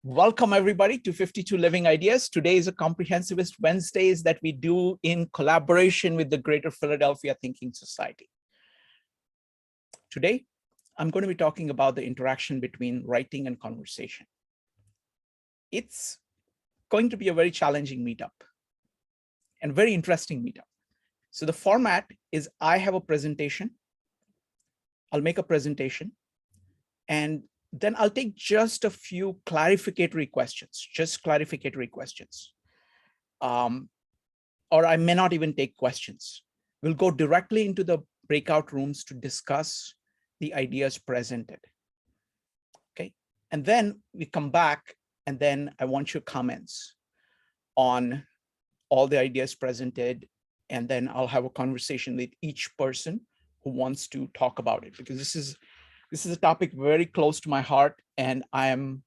Welcome everybody to 52 Living Ideas. Today is a Comprehensivist Wednesdays that we do in collaboration with the Greater Philadelphia Thinking Society. Today, I'm going to be talking about the interaction between writing and conversation. It's going to be a very challenging meetup and very interesting meetup. So the format is I have a presentation. I'll make a presentation and then I'll take just a few clarificatory questions, or I may not even take questions. We'll go directly into the breakout rooms to discuss the ideas presented. Okay, and then we come back and then I want your comments on all the ideas presented, and then I'll have a conversation with each person who wants to talk about it, because this is a topic very close to my heart, and I am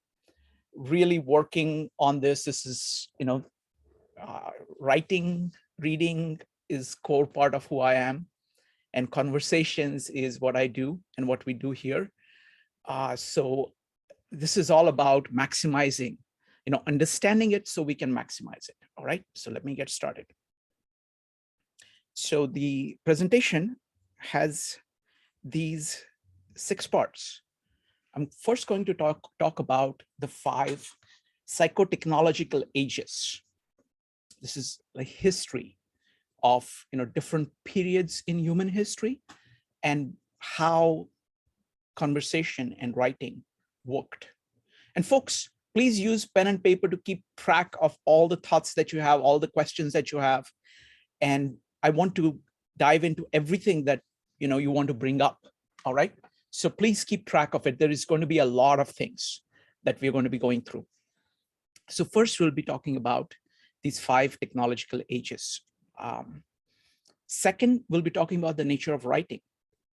really working on this. This is, writing, reading is core part of who I am, and conversations is what I do and what we do here. So this is all about maximizing, understanding it so we can maximize it. All right, so let me get started. So the presentation has these 6 parts. I'm first going to talk about the 5 psychotechnological ages. This is like history of different periods in human history and how conversation and writing worked. And folks, please use pen and paper to keep track of all the thoughts that you have, all the questions that you have. And I want to dive into everything that you want to bring up. All right. So please keep track of it. There is going to be a lot of things that we're going to be going through. So first, we'll be talking about these 5 technological ages. Second, we'll be talking about the nature of writing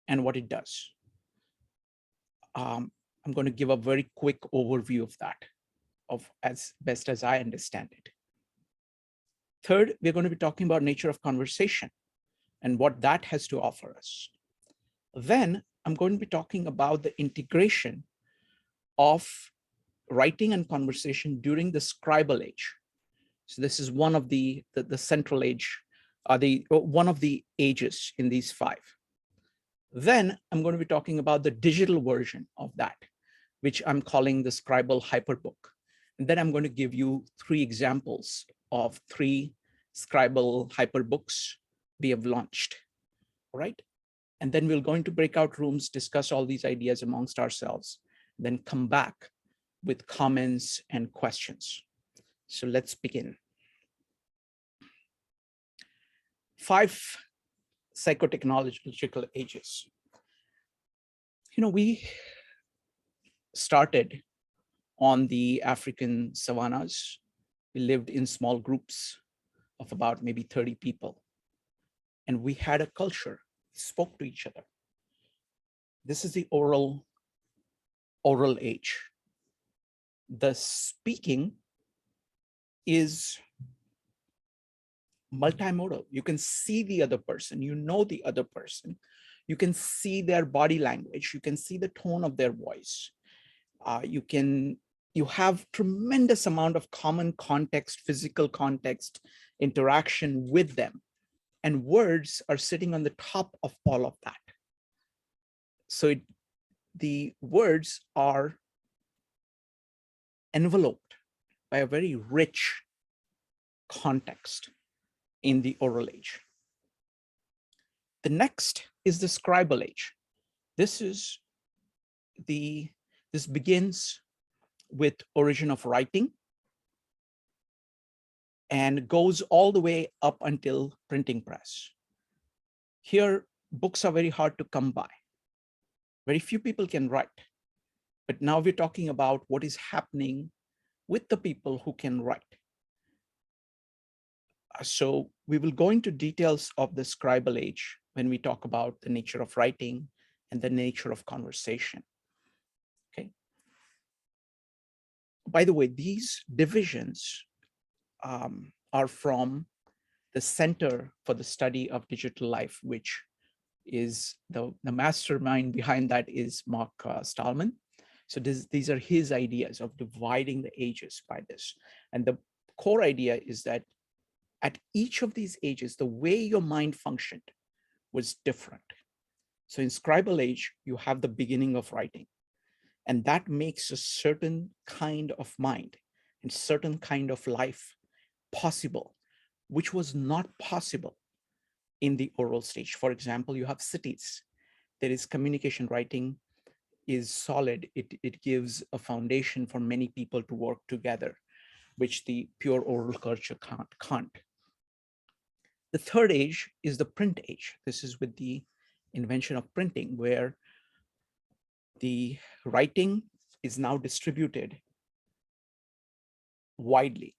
and what it does. I'm going to give a very quick overview of that, as best as I understand it. Third, we're going to be talking about nature of conversation and what that has to offer us. Then I'm going to be talking about the integration of writing and conversation during the Scribal Age. So this is one of the central age, one of the ages in these 5. Then I'm going to be talking about the digital version of that, which I'm calling the Scribal Hyperbook. And then I'm going to give you 3 examples of 3 Scribal Hyperbooks we have launched. All right. And then we'll go into breakout rooms, discuss all these ideas amongst ourselves, then come back with comments and questions. So let's begin. 5 psychotechnological ages. We started on the African savannas. We lived in small groups of about maybe 30 people. And we had a culture, spoke to each other. This is the oral age. The speaking is multimodal. You can see the other person, the other person. You can see their body language. You can see the tone of their voice. You have tremendous amount of common context, physical context, interaction with them. And words are sitting on the top of all of that. So the words are enveloped by a very rich context in the oral age. The next is the Scribal Age. This begins with origin of writing and goes all the way up until printing press. Here, books are very hard to come by. Very few people can write. But now we're talking about what is happening with the people who can write. So we will go into details of the Scribal Age when we talk about the nature of writing and the nature of conversation. Okay. By the way, these divisions are from the Center for the Study of Digital Life, which is the mastermind behind that is Mark Stallman. So these are his ideas of dividing the ages by this. And the core idea is that at each of these ages, the way your mind functioned was different. So in Scribal Age, you have the beginning of writing, and that makes a certain kind of mind and certain kind of life possible, which was not possible in the oral stage. For example, you have cities. There is communication. Writing is solid. It gives a foundation for many people to work together, which the pure oral culture can't. The third age is the print age. This is with the invention of printing, where the writing is now distributed widely.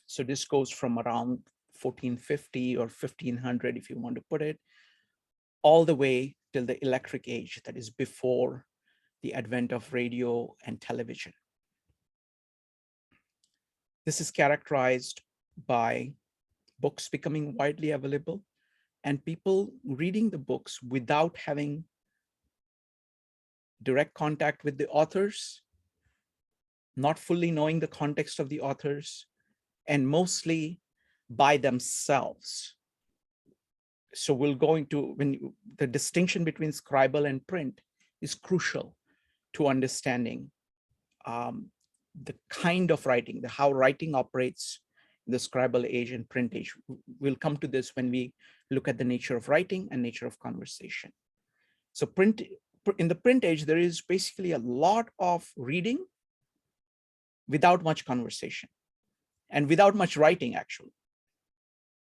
So this goes from around 1450 or 1500, if you want to put it, all the way till the electric age, that is before the advent of radio and television. This is characterized by books becoming widely available and people reading the books without having direct contact with the authors, not fully knowing the context of the authors, and mostly by themselves. So we'll go into the distinction between scribal and print is crucial to understanding the kind of writing, how writing operates in the scribal age and print age. We'll come to this when we look at the nature of writing and nature of conversation. So in the print age, there is basically a lot of reading without much conversation and without much writing, actually.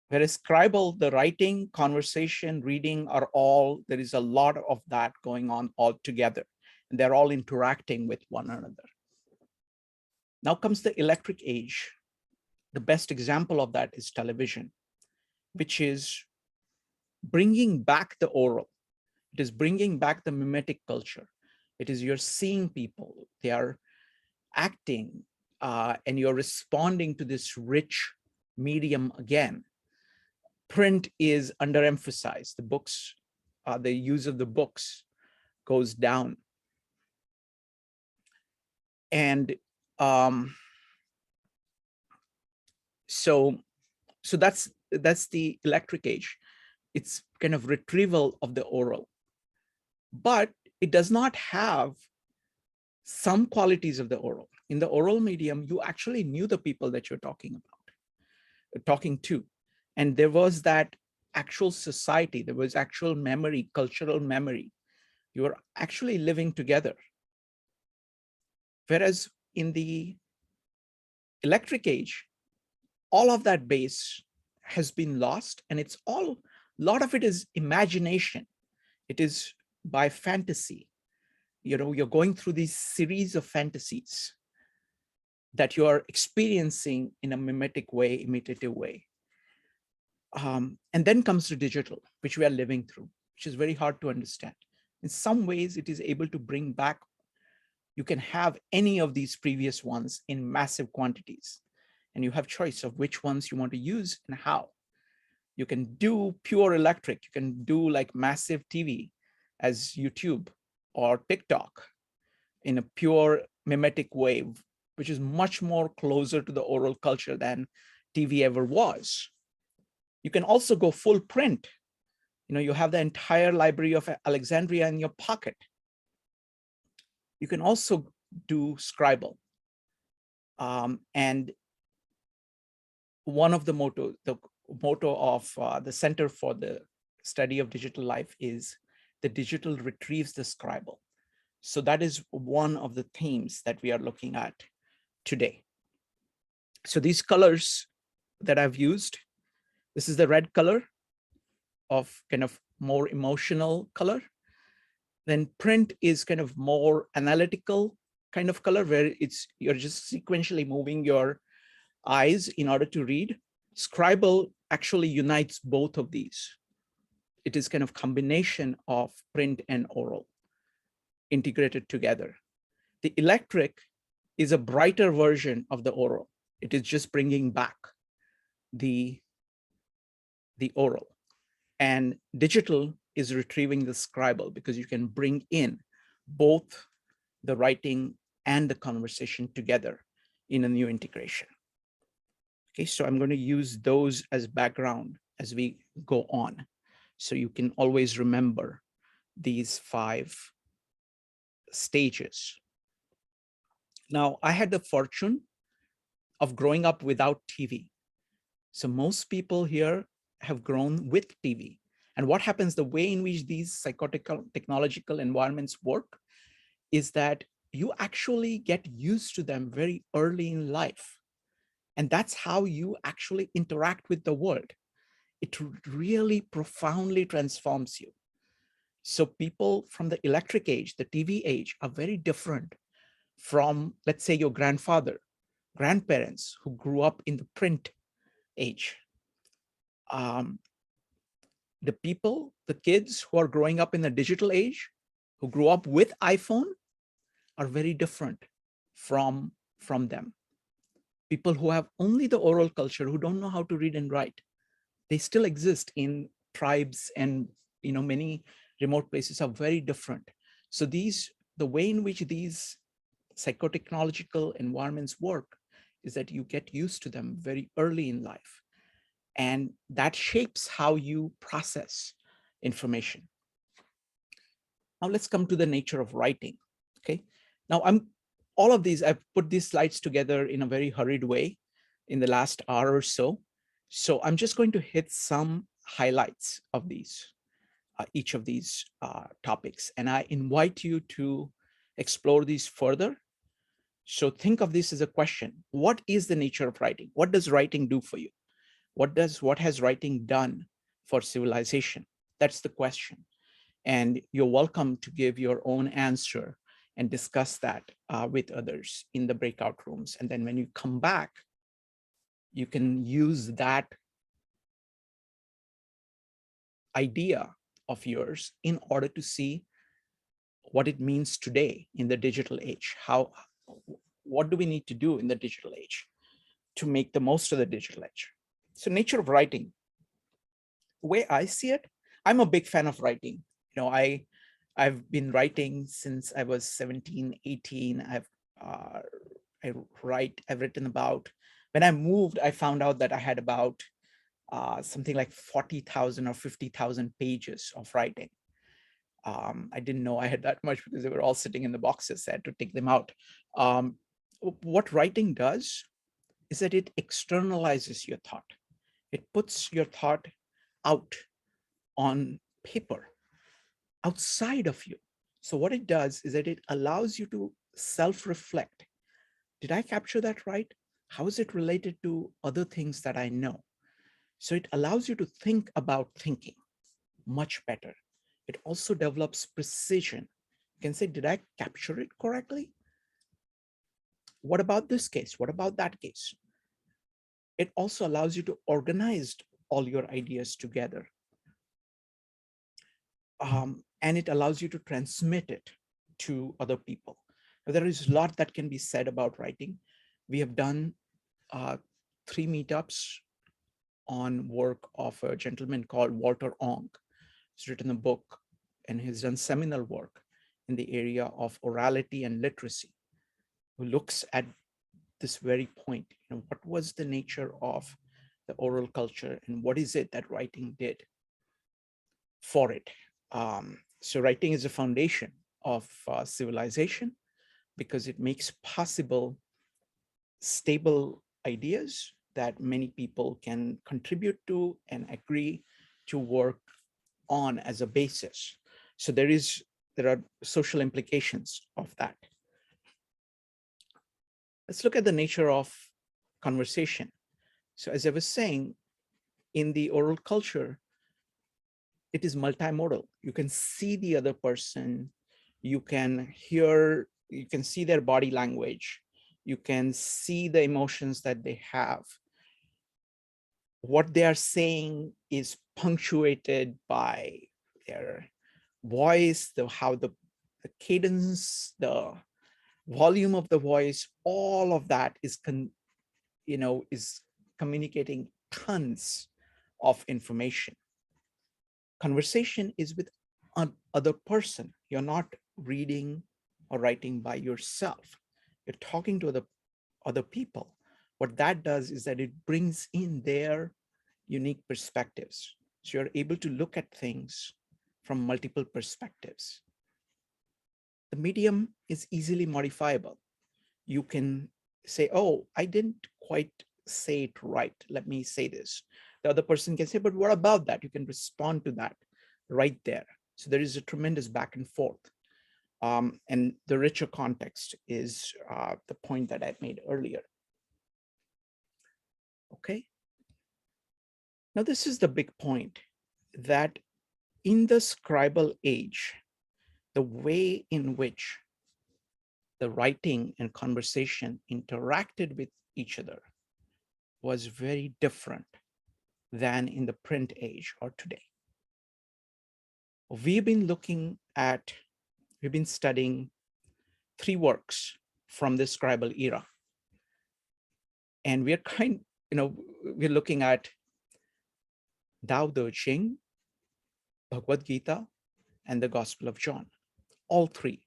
Whereas scribal, the writing, conversation, reading are all, there is a lot of that going on all together. And they're all interacting with one another. Now comes the electric age. The best example of that is television, which is bringing back the oral. It is bringing back the mimetic culture. It is you're seeing people, they are acting, and you're responding to this rich medium again. Print is underemphasized. The books, the use of the books goes down. And so that's the electric age. It's kind of retrieval of the oral, but it does not have some qualities of the oral. In the oral medium, you actually knew the people that you're talking to. And there was that actual society, there was actual memory, cultural memory. You were actually living together. Whereas in the electric age, all of that base has been lost, and it's all, a lot of it is imagination. It is by fantasy. You know, you're going through these series of fantasies that you are experiencing in a mimetic way, imitative way. And then comes the digital, which we are living through, which is very hard to understand. In some ways, it is able to bring back, you can have any of these previous ones in massive quantities, and you have choice of which ones you want to use and how. You can do pure electric, you can do like massive TV as YouTube or TikTok in a pure mimetic way, which is much more closer to the oral culture than TV ever was. You can also go full print. You know, you have the entire library of Alexandria in your pocket. You can also do scribal. And one of the motto of the Center for the Study of Digital Life is the digital retrieves the scribal. So that is one of the themes that we are looking at today. So these colors that I've used, this is the red color of kind of more emotional color. Then print is kind of more analytical kind of color, where you're just sequentially moving your eyes in order to read. Scribal actually unites both of these. It is kind of combination of print and oral integrated together. The electric is a brighter version of the oral. It is just bringing back the oral. And digital is retrieving the scribal, because you can bring in both the writing and the conversation together in a new integration. Okay, so I'm going to use those as background as we go on. So you can always remember these 5 stages. Now, I had the fortune of growing up without TV. So most people here have grown with TV. And what happens, the way in which these psychotechnological environments work is that you actually get used to them very early in life. And that's how you actually interact with the world. It really profoundly transforms you. So people from the electric age, the TV age, are very different from, let's say, your grandfather, grandparents who grew up in the print age. The people, the kids who are growing up in the digital age, who grew up with iPhone, are very different from them. People who have only the oral culture, who don't know how to read and write, they still exist in tribes, and many remote places are very different. So the way in which these psychotechnological environments work is that you get used to them very early in life. And that shapes how you process information. Now let's come to the nature of writing. Okay. Now I've put these slides together in a very hurried way in the last hour or so. So I'm just going to hit some highlights of these, each of these topics. And I invite you to explore these further. So think of this as a question. What is the nature of writing? What does writing do for you? What has writing done for civilization? That's the question. And you're welcome to give your own answer and discuss that with others in the breakout rooms. And then when you come back, you can use that idea of yours in order to see what it means today in the digital age. What do we need to do in the digital age to make the most of the digital age? So nature of writing, the way I see it, I'm a big fan of writing. I've been writing since I was 17, 18. I've written about, when I moved, I found out that I had about something like 40,000 or 50,000 pages of writing. I didn't know I had that much because they were all sitting in the boxes. I had to take them out. What writing does is that it externalizes your thought. It puts your thought out on paper, outside of you. So what it does is that it allows you to self-reflect. Did I capture that right? How is it related to other things that I know? So it allows you to think about thinking much better. It also develops precision. You can say, did I capture it correctly? What about this case? What about that case? It also allows you to organize all your ideas together. And it allows you to transmit it to other people. Now, there is a lot that can be said about writing. We have done 3 meetups on work of a gentleman called Walter Ong. He's written a book and he's done seminal work in the area of orality and literacy, who looks at this very point. What was the nature of the oral culture and what is it that writing did for it? So writing is a foundation of civilization because it makes possible stable ideas that many people can contribute to and agree to work on as a basis. So there are social implications of that. Let's look at the nature of conversation. So as I was saying, in the oral culture, it is multimodal. You can see the other person, you can hear, you can see their body language, you can see the emotions that they have. What they are saying is punctuated by their voice, how the cadence, the volume of the voice, all of that is communicating tons of information. Conversation is with another person. You're not reading or writing by yourself. You're talking to other people. What that does is that it brings in their unique perspectives. So you're able to look at things from multiple perspectives. The medium is easily modifiable. You can say, oh, I didn't quite say it right. Let me say this. The other person can say, but what about that? You can respond to that right there. So there is a tremendous back and forth. And the richer context is the point that I made earlier. Okay. Now, this is the big point, that in the Scribal age, the way in which the writing and conversation interacted with each other was very different than in the print age or today. We've been studying 3 works from the Scribal era. And we're looking at Tao Te Ching, Bhagavad Gita, and the Gospel of John. All 3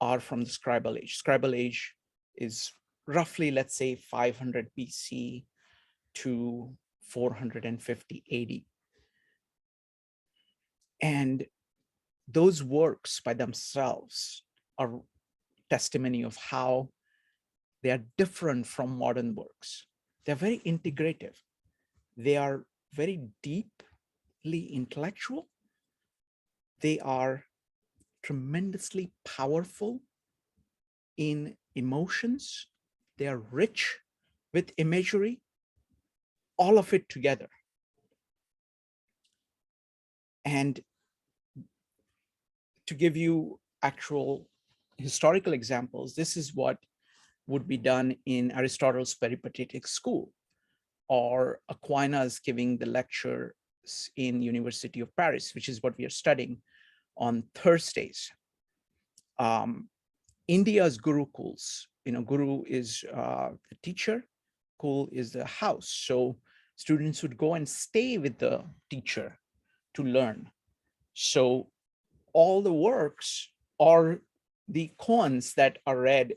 are from the Scribal age. Scribal age is roughly, let's say, 500 BC to 450 AD. And those works by themselves are testimony of how they are different from modern works. They're very integrative. They are very deeply intellectual. They are tremendously powerful in emotions. They are rich with imagery, all of it together. And to give you actual historical examples, this is what would be done in Aristotle's Peripatetic school, or Aquinas giving the lectures in University of Paris, which is what we are studying on Thursdays. India's Gurukuls, Guru is the teacher, Kul is the house. So students would go and stay with the teacher to learn. So all the works are the koans that are read,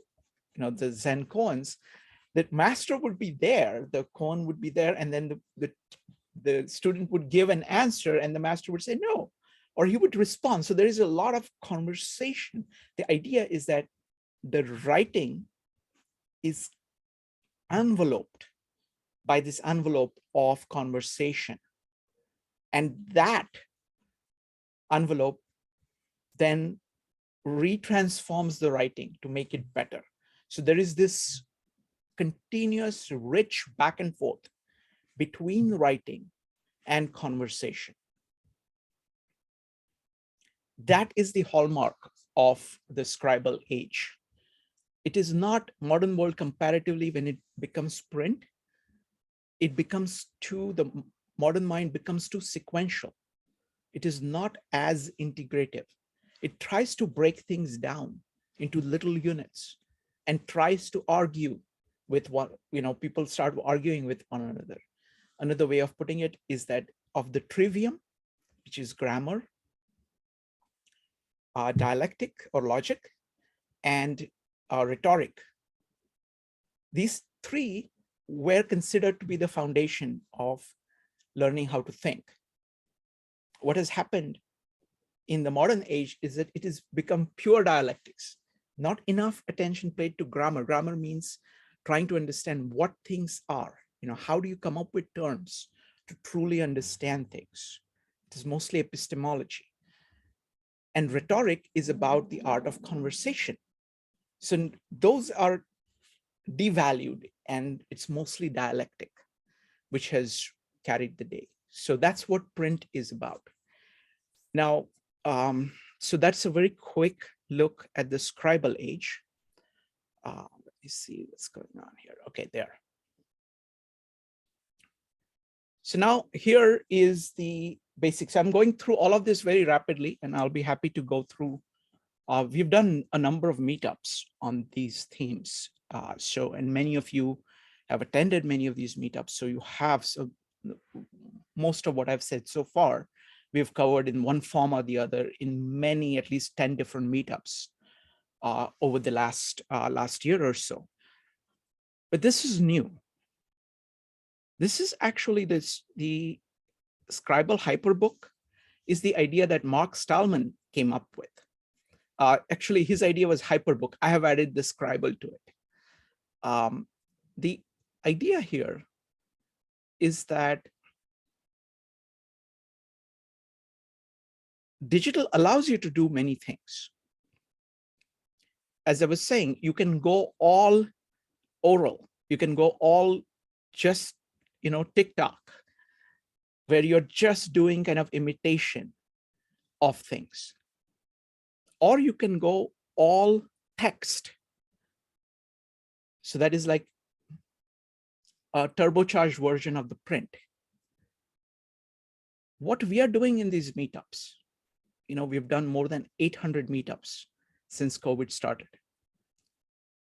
the Zen koans, that master would be there, the koan would be there, and then the student would give an answer and the master would say no, or he would respond. So there is a lot of conversation. The idea is that the writing is enveloped by this envelope of conversation. And that envelope then retransforms the writing to make it better. So there is this continuous, rich back and forth between writing and conversation. That is the hallmark of the Scribal age. It is not modern world comparatively. When it becomes print, the modern mind becomes too sequential. It is not as integrative. It tries to break things down into little units and tries to argue with what, people start arguing with one another. Another way of putting it is that of the trivium, which is grammar, dialectic or logic, and rhetoric. These 3 were considered to be the foundation of learning how to think. What has happened in the modern age is that it has become pure dialectics. Not enough attention paid to grammar. Grammar means trying to understand what things are. How do you come up with terms to truly understand things? It is mostly epistemology. And rhetoric is about the art of conversation. So those are devalued, and it's mostly dialectic, which has carried the day. So that's what print is about. Now, so that's a very quick look at the Scribal age. Let me see what's going on here. Okay, there. So now here is the basics. I'm going through all of this very rapidly, and I'll be happy to go through. We've done a number of meetups on these themes. And many of you have attended many of these meetups. So you have, most of what I've said so far, we've covered in one form or the other in many, at least 10 different meetups. over the last year or so. But this is new. This is actually the Scribal Hyperbook is the idea that Mark Stallman came up with. Actually, his idea was Hyperbook. I have added the Scribal to it. The idea here is that digital allows you to do many things. As I was saying, you can go all oral. You can go all just, TikTok, where you're just doing kind of imitation of things. Or you can go all text. So that is like a turbocharged version of the print. What we are doing in these meetups, we've done more than 800 meetups since COVID started.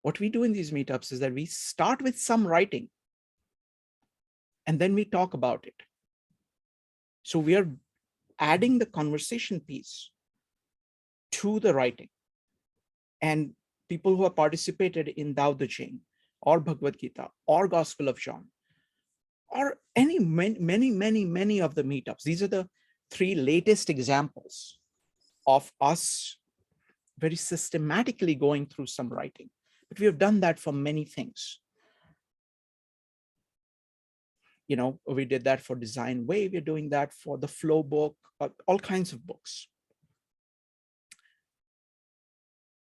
What we do in these meetups is that we start with some writing and then we talk about it. So we are adding the conversation piece to the writing. And people who have participated in Tao Te Ching or Bhagavad Gita or Gospel of John or many of the meetups. These are the 3 latest examples of us very systematically going through some writing. But we have done that for many things. We did that for Design Way. We're doing that for the Flow book, all kinds of books.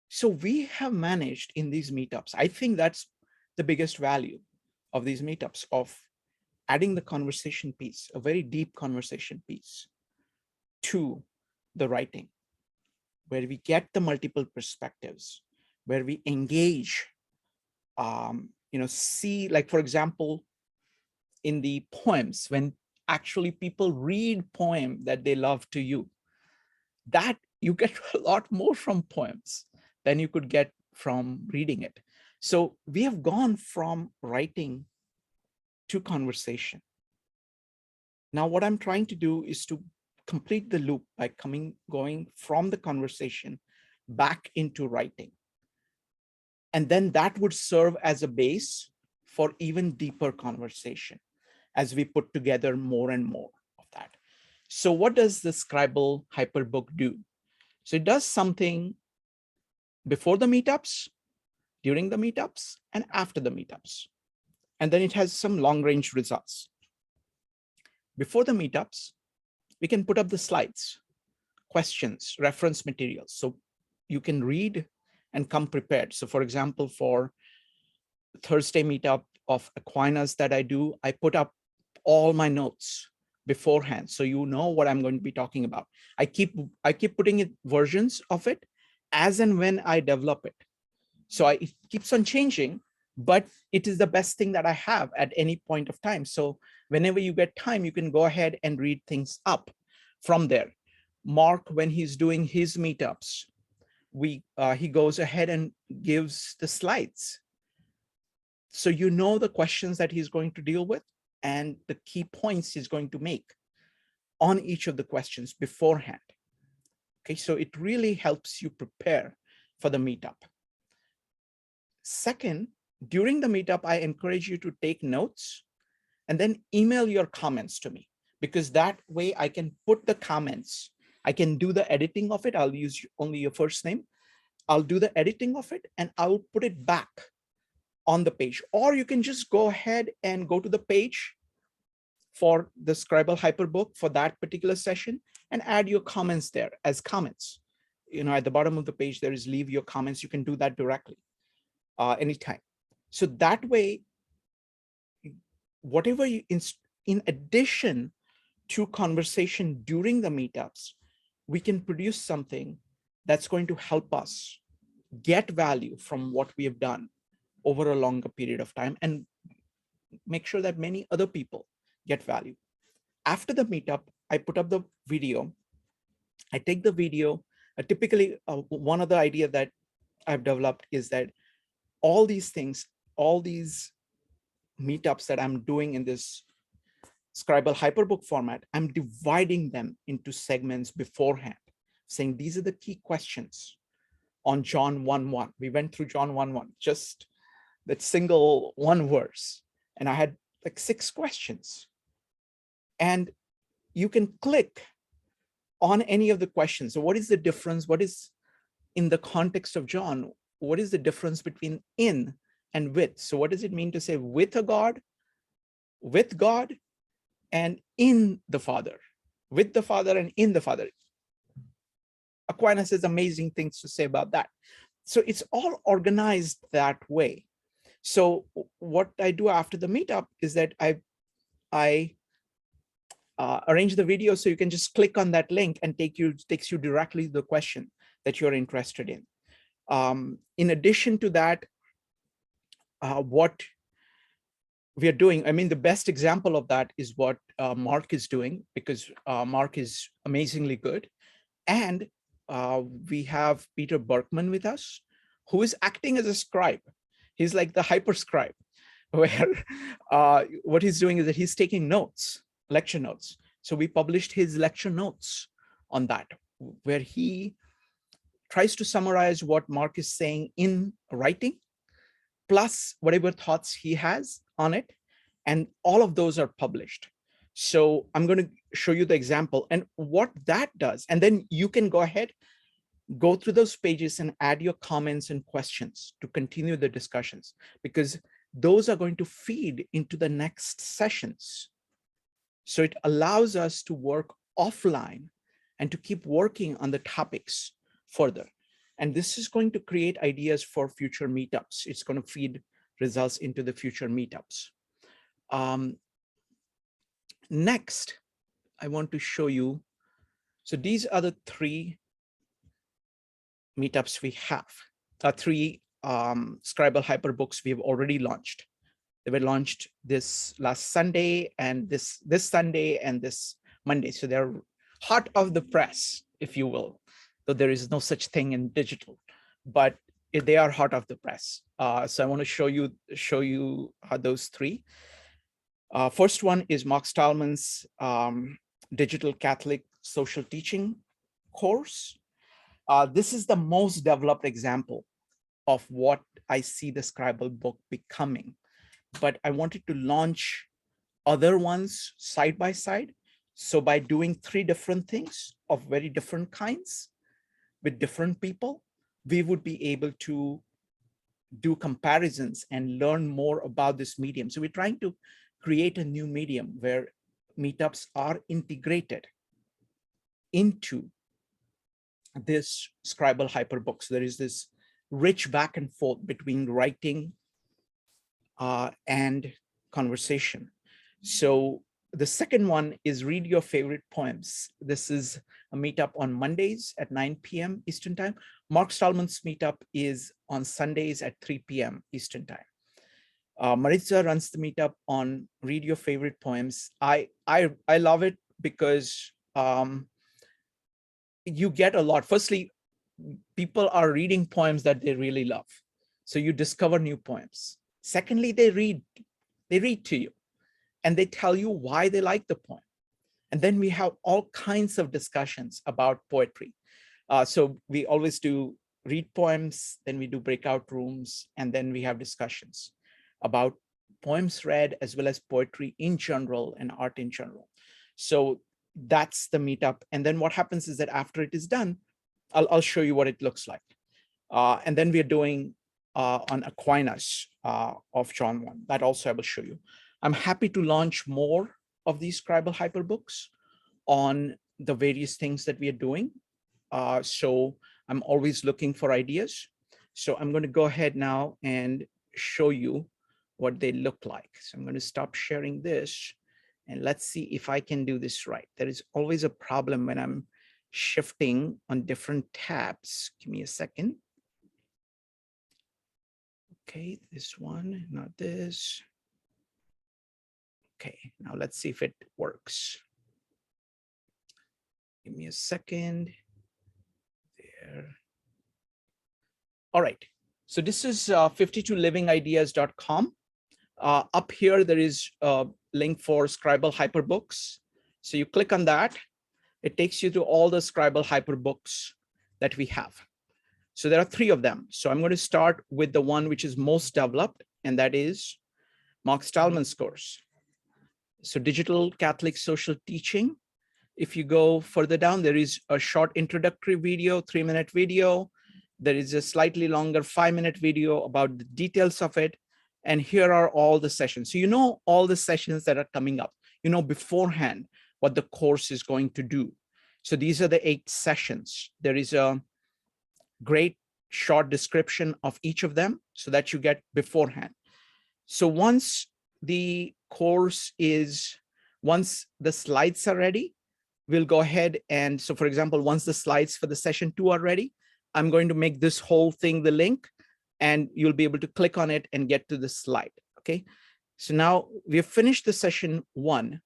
So we have managed in these meetups, I think that's the biggest value of these meetups, of adding the conversation piece, a very deep conversation piece to the writing, where we get the multiple perspectives, where we engage, see, like, for example, in the poems, when actually people read poem that they love to you, that you get a lot more from poems than you could get from reading it. So we have gone from writing to conversation. Now, what I'm trying to do is to complete the loop by going from the conversation back into writing. And then that would serve as a base for even deeper conversation as we put together more and more of that. So what does the Scribal Hyperbook do? So it does something before the meetups, during the meetups, and after the meetups. And then it has some long-range results. Before the meetups, we can put up the slides, questions, reference materials. So you can read and come prepared. So for example, for Thursday meetup of Aquinas that I do, I put up all my notes beforehand, so you know what I'm going to be talking about. I keep putting in versions of it as and when I develop it. So it keeps on changing, but it is the best thing that I have at any point of time. So whenever you get time, you can go ahead and read things up from there. Mark, when he's doing his meetups, he goes ahead and gives the slides. So you know the questions that he's going to deal with and the key points he's going to make on each of the questions beforehand. Okay, so it really helps you prepare for the meetup. Second, during the meetup, I encourage you to take notes and then email your comments to me, because that way I can put the comments. I can do the editing of it. I'll use only your first name. I'll do the editing of it and I'll put it back on the page. Or you can just go ahead and go to the page for the Scribal Hyperbook for that particular session and add your comments there as comments. At the bottom of the page, there is leave your comments. You can do that directly anytime. So that way, whatever you, in addition to conversation during the meetups, we can produce something that's going to help us get value from what we have done over a longer period of time and make sure that many other people get value. After the meetup, I put up the video. I take the video. Typically, one of the ideas that I've developed is that all these things, all these meetups that I'm doing in this Scribal Hyperbook format, I'm dividing them into segments beforehand, saying these are the key questions on John 1:1. We went through John 1:1, just that single one verse. And I had like 6 questions. And you can click on any of the questions. So what is the difference? What is, in the context of John, what is the difference between in and with? So what does it mean to say with a God, with God, and in the Father? With the Father and in the Father. Aquinas has amazing things to say about that. So it's all organized that way. So what I do after the meetup is that I arrange the video so you can just click on that link and takes you directly to the question that you're interested in. In addition to that, what we are doing, I mean, the best example of that is what Mark is doing, because Mark is amazingly good. And we have Peter Berkman with us, who is acting as a scribe. He's like the hyperscribe, where what he's doing is that he's taking notes, lecture notes. So we published his lecture notes on that, where he tries to summarize what Mark is saying in writing, plus whatever thoughts he has on it. And all of those are published. So I'm going to show you the example and what that does. And then you can go ahead, go through those pages and add your comments and questions to continue the discussions, because those are going to feed into the next sessions. So it allows us to work offline and to keep working on the topics further. And this is going to create ideas for future meetups. It's going to feed results into the future meetups. Next, I want to show you, so these are the 3 meetups we have, 3 Scribal Hyperbooks we have already launched. They were launched this last Sunday and this Sunday and this Monday. So they're hot off the press, if you will, though there is no such thing in digital, but they are hot off the press. So I want to show you those 3. First one is Mark Stallman's Digital Catholic Social Teaching course. This is the most developed example of what I see the Scribal book becoming. But I wanted to launch other ones side by side. So by doing 3 different things of very different kinds with different people, we would be able to do comparisons and learn more about this medium. So we're trying to create a new medium where meetups are integrated into this Scribal Hyperbook. So there is this rich back and forth between writing and conversation. So the second one is Read Your Favorite Poems. This is a meetup on Mondays at 9 p.m. Eastern Time. Mark Stallman's meetup is on Sundays at 3 p.m. Eastern Time. Maritza runs the meetup on Read Your Favorite Poems. I love it because you get a lot. Firstly, people are reading poems that they really love. So you discover new poems. Secondly, they read to you and they tell you why they like the poem. And then we have all kinds of discussions about poetry. So we always do read poems, then we do breakout rooms, and then we have discussions about poems read as well as poetry in general and art in general. So that's the meetup. And then what happens is that after it is done, I'll show you what it looks like. And then we're doing on Aquinas of John 1. That also I will show you. I'm happy to launch more of these Scribal Hyperbooks on the various things that we are doing. So I'm always looking for ideas. So I'm going to go ahead now and show you what they look like. So I'm going to stop sharing this and let's see if I can do this right. There is always a problem when I'm shifting on different tabs. Give me a second. Okay, this one, not this. Okay, now let's see if it works. Give me a second. There. All right, so this is 52livingideas.com. Up here, there is a link for Scribal Hyperbooks. So you click on that. It takes you to all the Scribal Hyperbooks that we have. So there are 3 of them. So I'm going to start with the one which is most developed, and that is Mark Stallman's course. So Digital Catholic Social Teaching. If you go further down, there is a short introductory video, 3-minute video. There is a slightly longer 5-minute video about the details of it. And here are all the sessions. So you know all the sessions that are coming up. You know beforehand what the course is going to do. So these are the 8 sessions. There is a great short description of each of them so that you get beforehand. So once the slides are ready, we'll go ahead and, so for example, once the slides for the session 2 are ready, I'm going to make this whole thing the link, and you'll be able to click on it and get to the slide, okay? So now we have finished the session 1,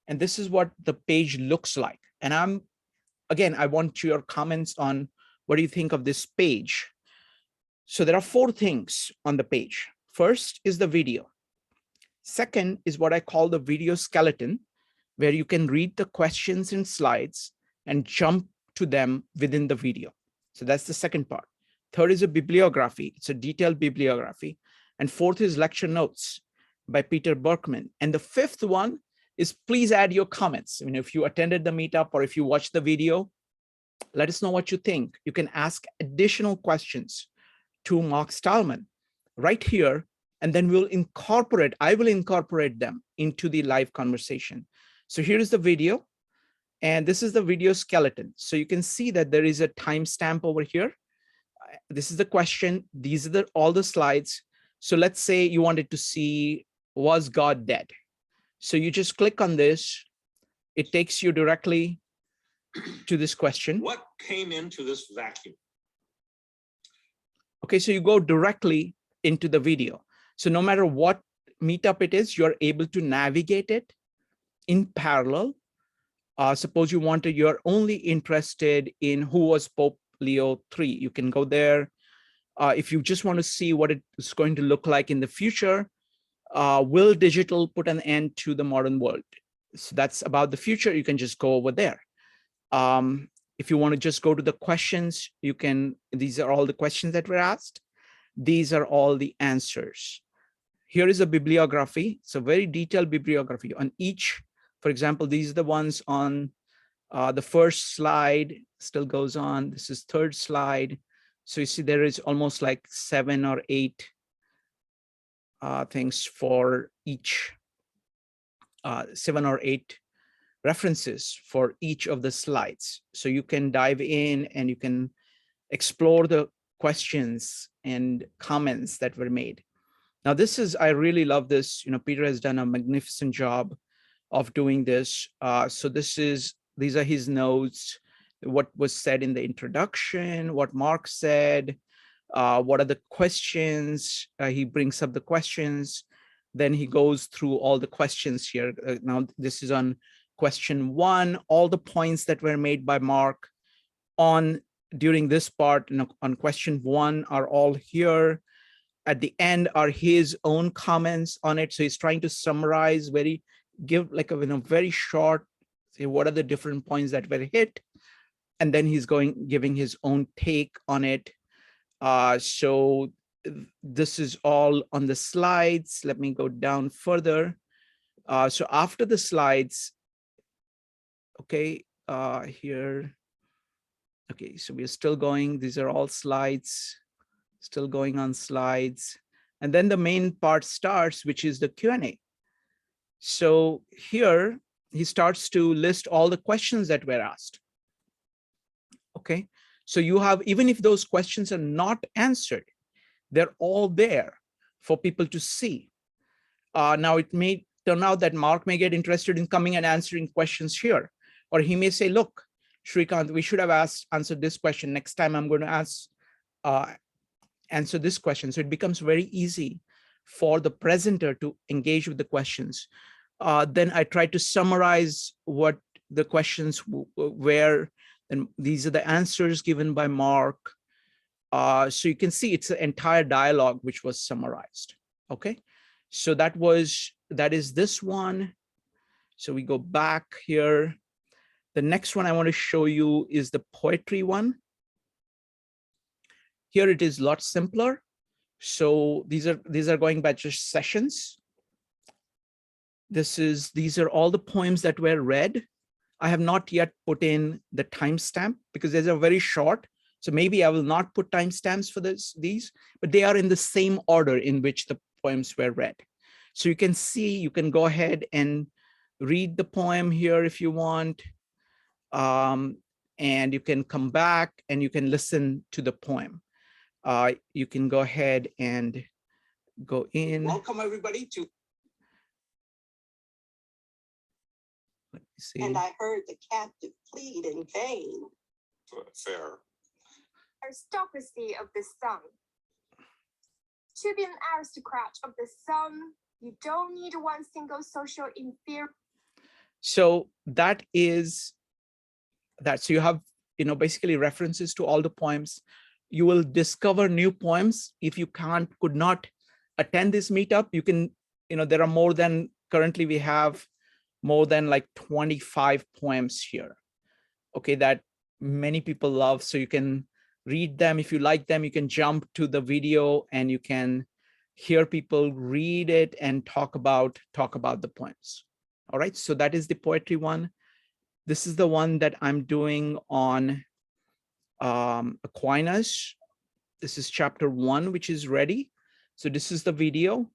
and this is what the page looks like. And I want your comments on what do you think of this page. So there are 4 things on the page. First is the video. Second is what I call the video skeleton, where you can read the questions and slides and jump to them within the video. So that's the second part. Third is a bibliography. It's a detailed bibliography. And fourth is lecture notes by Peter Berkman. And the fifth one is please add your comments. I mean, if you attended the meetup or if you watched the video, let us know what you think. You can ask additional questions to Mark Stallman right here, and then I will incorporate them into the live conversation. So here is the video, and this is the video skeleton. So you can see that there is a timestamp over here. This is the question. These are all the slides. So let's say you wanted to see, was God dead? So you just click on this. It takes you directly to this question. What came into this vacuum? Okay, so you go directly into the video. So no matter what meetup it is, you're able to navigate it in parallel. Suppose you're only interested in who was Pope Leo III. You can go there. If you just want to see what it's going to look like in the future, will digital put an end to the modern world? So that's about the future. You can just go over there. If you want to just go to the questions, you can. These are all the questions that were asked. These are all the answers. Here is a bibliography. It's a very detailed bibliography on each. For example, these are the ones on the first slide, still goes on. This is third slide. So you see there is almost like 7 or 8 things for each, 7 or 8 references for each of the slides. So you can dive in and you can explore the questions and comments that were made. Now I really love this. Peter has done a magnificent job of doing this. So these are his notes, what was said in the introduction, what Mark said, what are the questions. He brings up the questions. Then he goes through all the questions here. Now this is on question 1, all the points that were made by Mark during this part, on question 1 are all here. At the end are his own comments on it. So he's trying to summarize, give like a very short, say what are the different points that were hit, and then he's giving his own take on it. So this is all on the slides. Let me go down further. So after the slides, okay, here. Okay, so we're still going. These are all slides, still going on slides. And then the main part starts, which is the Q&A. So here he starts to list all the questions that were asked. Okay, so you have, even if those questions are not answered, they're all there for people to see. Now it may turn out that Mark may get interested in coming and answering questions here, or he may say, look, Shrikant, we should have answered this question. Next time I'm going to answer this question. So it becomes very easy for the presenter to engage with the questions. Then I try to summarize what the questions were, and these are the answers given by Mark. So you can see it's an entire dialogue which was summarized. Okay, so that is this one. So we go back here. The next one I want to show you is the poetry one. Here it is a lot simpler. So these are going by just sessions. These are all the poems that were read. I have not yet put in the timestamp because these are very short. So maybe I will not put timestamps for these, but they are in the same order in which the poems were read. So you can see, you can go ahead and read the poem here if you want. And you can come back and you can listen to the poem. You can go ahead and go in. Welcome everybody to. Let me see. And I heard the captive plead in vain. Fair. Aristocracy of the sun. To be an aristocrat of the sun, you don't need one single social inferior. So that is that. So you have, basically references to all the poems. You will discover new poems. If you could not attend this meetup, you can, there are more than, currently we have more than like 25 poems here, okay, that many people love. So you can read them. If you like them, you can jump to the video and you can hear people read it and talk about the poems. All right, so that is the poetry one. This is the one that I'm doing on Aquinas. This is chapter 1, which is ready. So this is the video.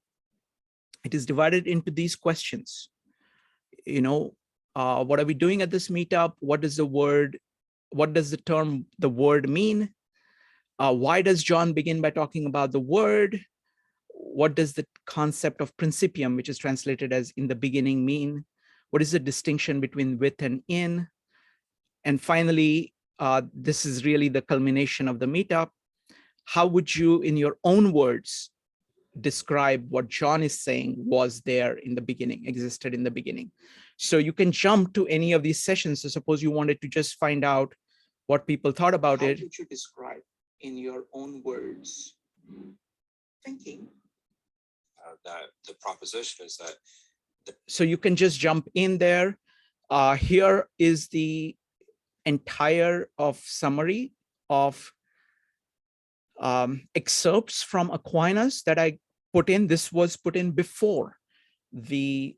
It is divided into these questions. What are we doing at this meetup? What does the word mean? Why does John begin by talking about the word? What does the concept of principium, which is translated as in the beginning, mean? What is the distinction between with and in? And finally, this is really the culmination of the meetup. How would you, in your own words, describe what John is saying was there in the beginning, existed in the beginning? So you can jump to any of these sessions. So suppose you wanted to just find out what people thought about it. How would you describe in your own words thinking? That the proposition is that. So you can just jump in there. Here is the entire summary of excerpts from Aquinas that I put in. This was put in before the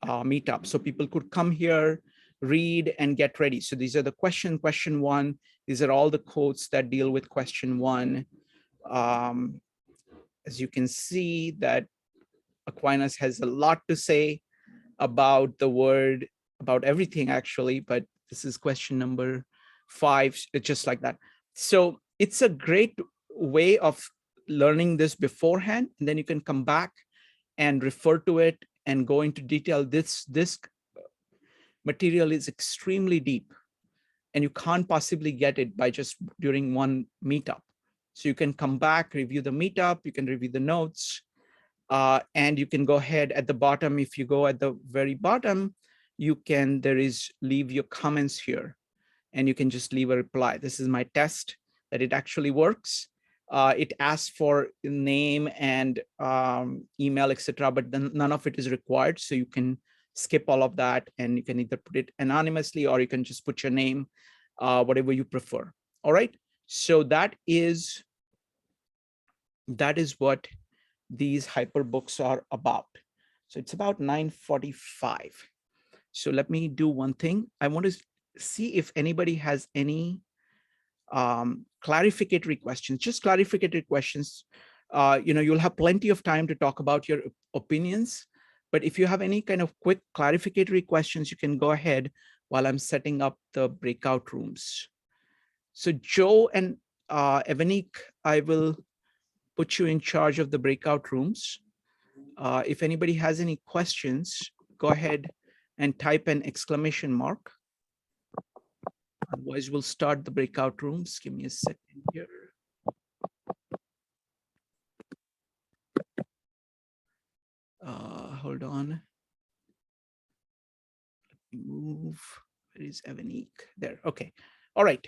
meetup, so people could come here, read, and get ready. So these are the question 1. These are all the quotes that deal with question 1. As you can see, that Aquinas has a lot to say about the word, about everything actually, but this is question number 5, just like that. So it's a great way of learning this beforehand, and then you can come back and refer to it and go into detail. This material is extremely deep, and you can't possibly get it by just during one meetup. So you can come back, review the meetup, you can review the notes, and you can go ahead at the bottom. If you go at the very bottom, there is leave your comments here, and you can just leave a reply. This is my test that it actually works. It asks for name and email, etc., but then none of it is required. So you can skip all of that, and you can either put it anonymously or you can just put your name, whatever you prefer. All right. So that is what these hyperbooks are about. So it's about 9:45. So let me do one thing. I want to see if anybody has any clarificatory questions, just clarificatory questions. You'll have plenty of time to talk about your opinions, but if you have any kind of quick clarificatory questions, you can go ahead while I'm setting up the breakout rooms. So Joe and Evanik, I will put you in charge of the breakout rooms. If anybody has any questions, go ahead and type an exclamation mark. Otherwise, we'll start the breakout rooms. Give me a second here. Hold on. Let me move. Where is Evanik? There. Okay. All right.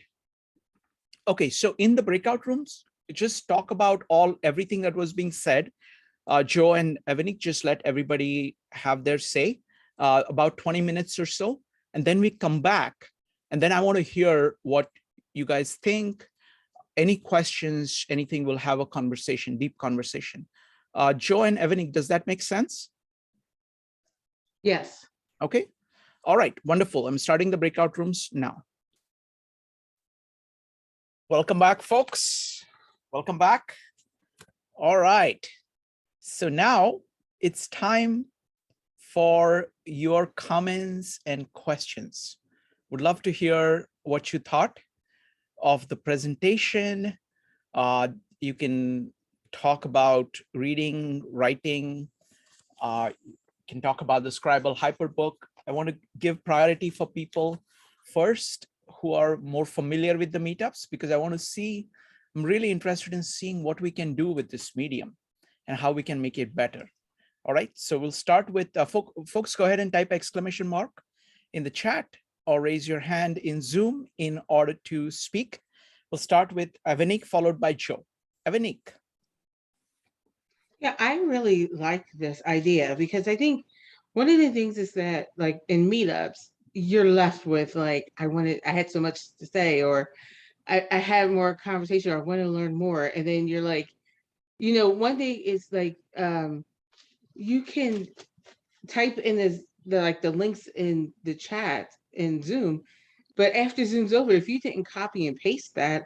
Okay. So in the breakout rooms, just talk about everything that was being said. Joe and Evanik, just let everybody have their say, about 20 minutes or so, and then we come back. And then I want to hear what you guys think. any questions, anything, we'll have a conversation, deep conversation. Joe and Evanik, does that make sense? Yes. Okay. All right. Wonderful. I'm starting the breakout rooms now. Welcome back, folks. Welcome back. All right. So now it's time for your comments and questions. Would love to hear what you thought of the presentation. You can talk about reading, writing. You can talk about the Scribal Hyperbook. I want to give priority for people first who are more familiar with the meetups, because I want to see, I'm really interested in seeing what we can do with this medium and how we can make it better. All right, so we'll start with folks, go ahead and type exclamation mark in the chat or raise your hand in Zoom in order to speak. We'll start with Evanik, followed by Joe. Evanik. Yeah, I really like this idea because I think one of the things is that, like, in meetups, you're left with like, I had so much to say, or I had more conversation, or I want to learn more. And then you're like, one day it's like, you can type in the links in the chat in Zoom, but after Zoom's over, if you didn't copy and paste that,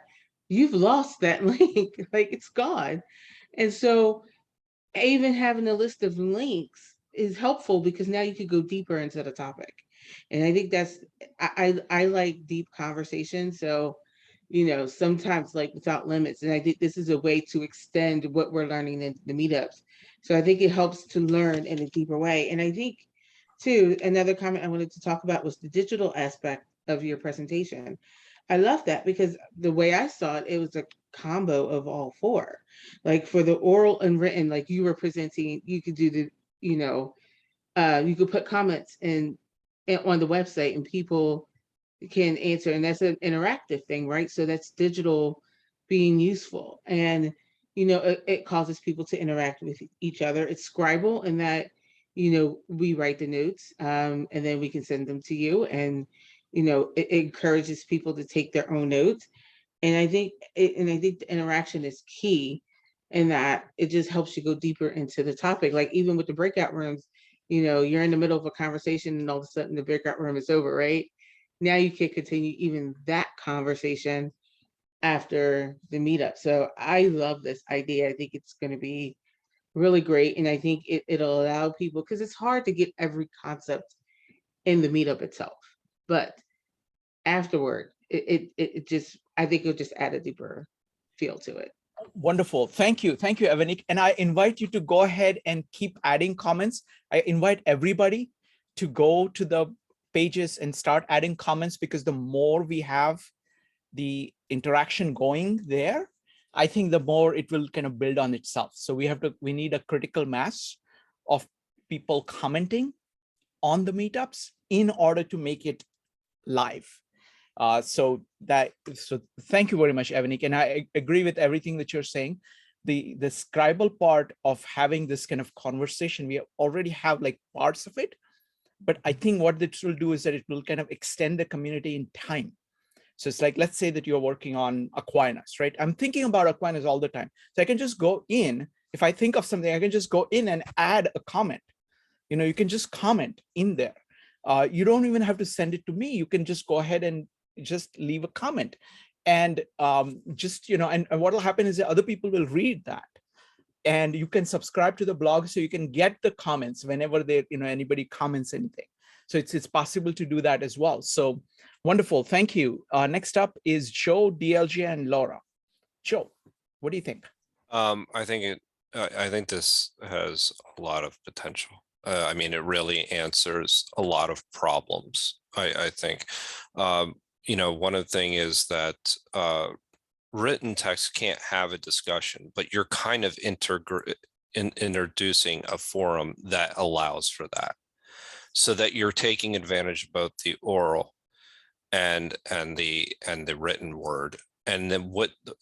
you've lost that link, like it's gone. And so even having a list of links is helpful because now you could go deeper into the topic. And I think I like deep conversation. So, sometimes like without limits. And I think this is a way to extend what we're learning in the meetups. So I think it helps to learn in a deeper way. And I think too, another comment I wanted to talk about was the digital aspect of your presentation. I love that because the way I saw it, it was a combo of all four. Like for the oral and written, like you were presenting, you could do the, you could put comments in on the website and people can answer, and that's an interactive thing, right? So that's digital being useful, and it causes people to interact with each other. It's Scribal in that we write the notes, and then we can send them to you, and it encourages people to take their own notes. And I think the interaction is key in that it just helps you go deeper into the topic. Like even with the breakout rooms, you're in the middle of a conversation and all of a sudden the breakout room is over, right? Now you can continue even that conversation after the meetup. So I love this idea. I think it's going to be really great. And I think it'll allow people, because it's hard to get every concept in the meetup itself. But afterward, it just, I think it'll just add a deeper feel to it. Wonderful. Thank you. Thank you, Evanik. And I invite you to go ahead and keep adding comments. I invite everybody to go to the pages and start adding comments, because the more we have the interaction going there, I think the more it will kind of build on itself. So we need a critical mass of people commenting on the meetups in order to make it live. So thank you very much, Evanik. And I agree with everything that you're saying. The Scribal part of having this kind of conversation, we already have like parts of it, but I think what this will do is that it will kind of extend the community in time. So it's like, let's say that you're working on Aquinas, right? I'm thinking about Aquinas all the time. So I can just go in, if I think of something, I can just go in and add a comment. You can just comment in there. You don't even have to send it to me. You can just go ahead and just leave a comment. And and what will happen is that other people will read that. And you can subscribe to the blog so you can get the comments whenever anybody comments anything. So it's possible to do that as well. So wonderful. Thank you. Next up is Joe, DLG, and Laura. Joe, what do you think? I think this has a lot of potential. I mean, it really answers a lot of problems. I think, one of the things is that written text can't have a discussion, but you're kind of introducing a forum that allows for that, so that you're taking advantage of both the oral and the written word, and then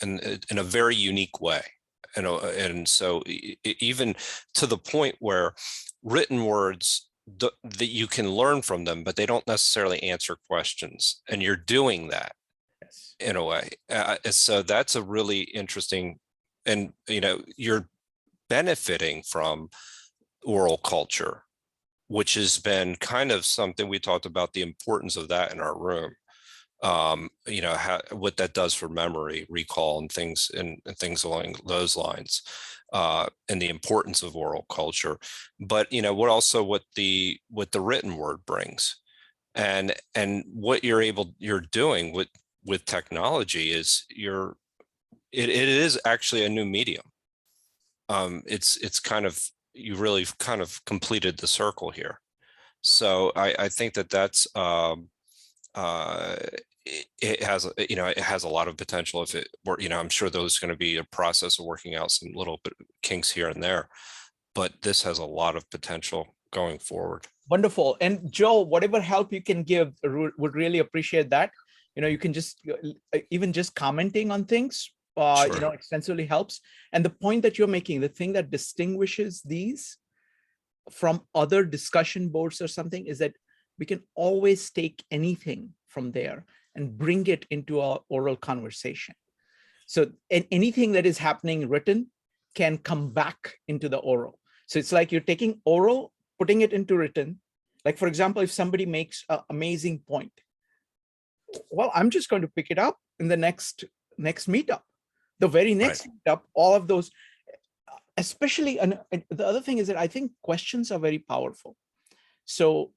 in a very unique way. And so even to the point where written words that you can learn from them, but they don't necessarily answer questions, and you're doing that. Yes. in a way. So that's a really interesting, and you're benefiting from oral culture, which has been kind of something we talked about, the importance of that in our room. What that does for memory, recall, and things along those lines, and the importance of oral culture. But what the written word brings, and what you're doing with technology is it is actually a new medium. It's kind of, you really kind of completed the circle here. So I think that's it has a lot of potential if it were, I'm sure there's going to be a process of working out some little bit kinks here and there, but this has a lot of potential going forward. Wonderful. And Joe, whatever help you can give, would really appreciate that. You can just, even just commenting on things, Sure. extensively helps. And the point that you're making, the thing that distinguishes these from other discussion boards or something, is that we can always take anything from there and bring it into our oral conversation. So anything that is happening written can come back into the oral. So it's like you're taking oral, putting it into written. Like, for example, if somebody makes an amazing point, well, I'm just going to pick it up in the next meetup, the very next meetup, all of those, especially. And the other thing is that I think questions are very powerful. So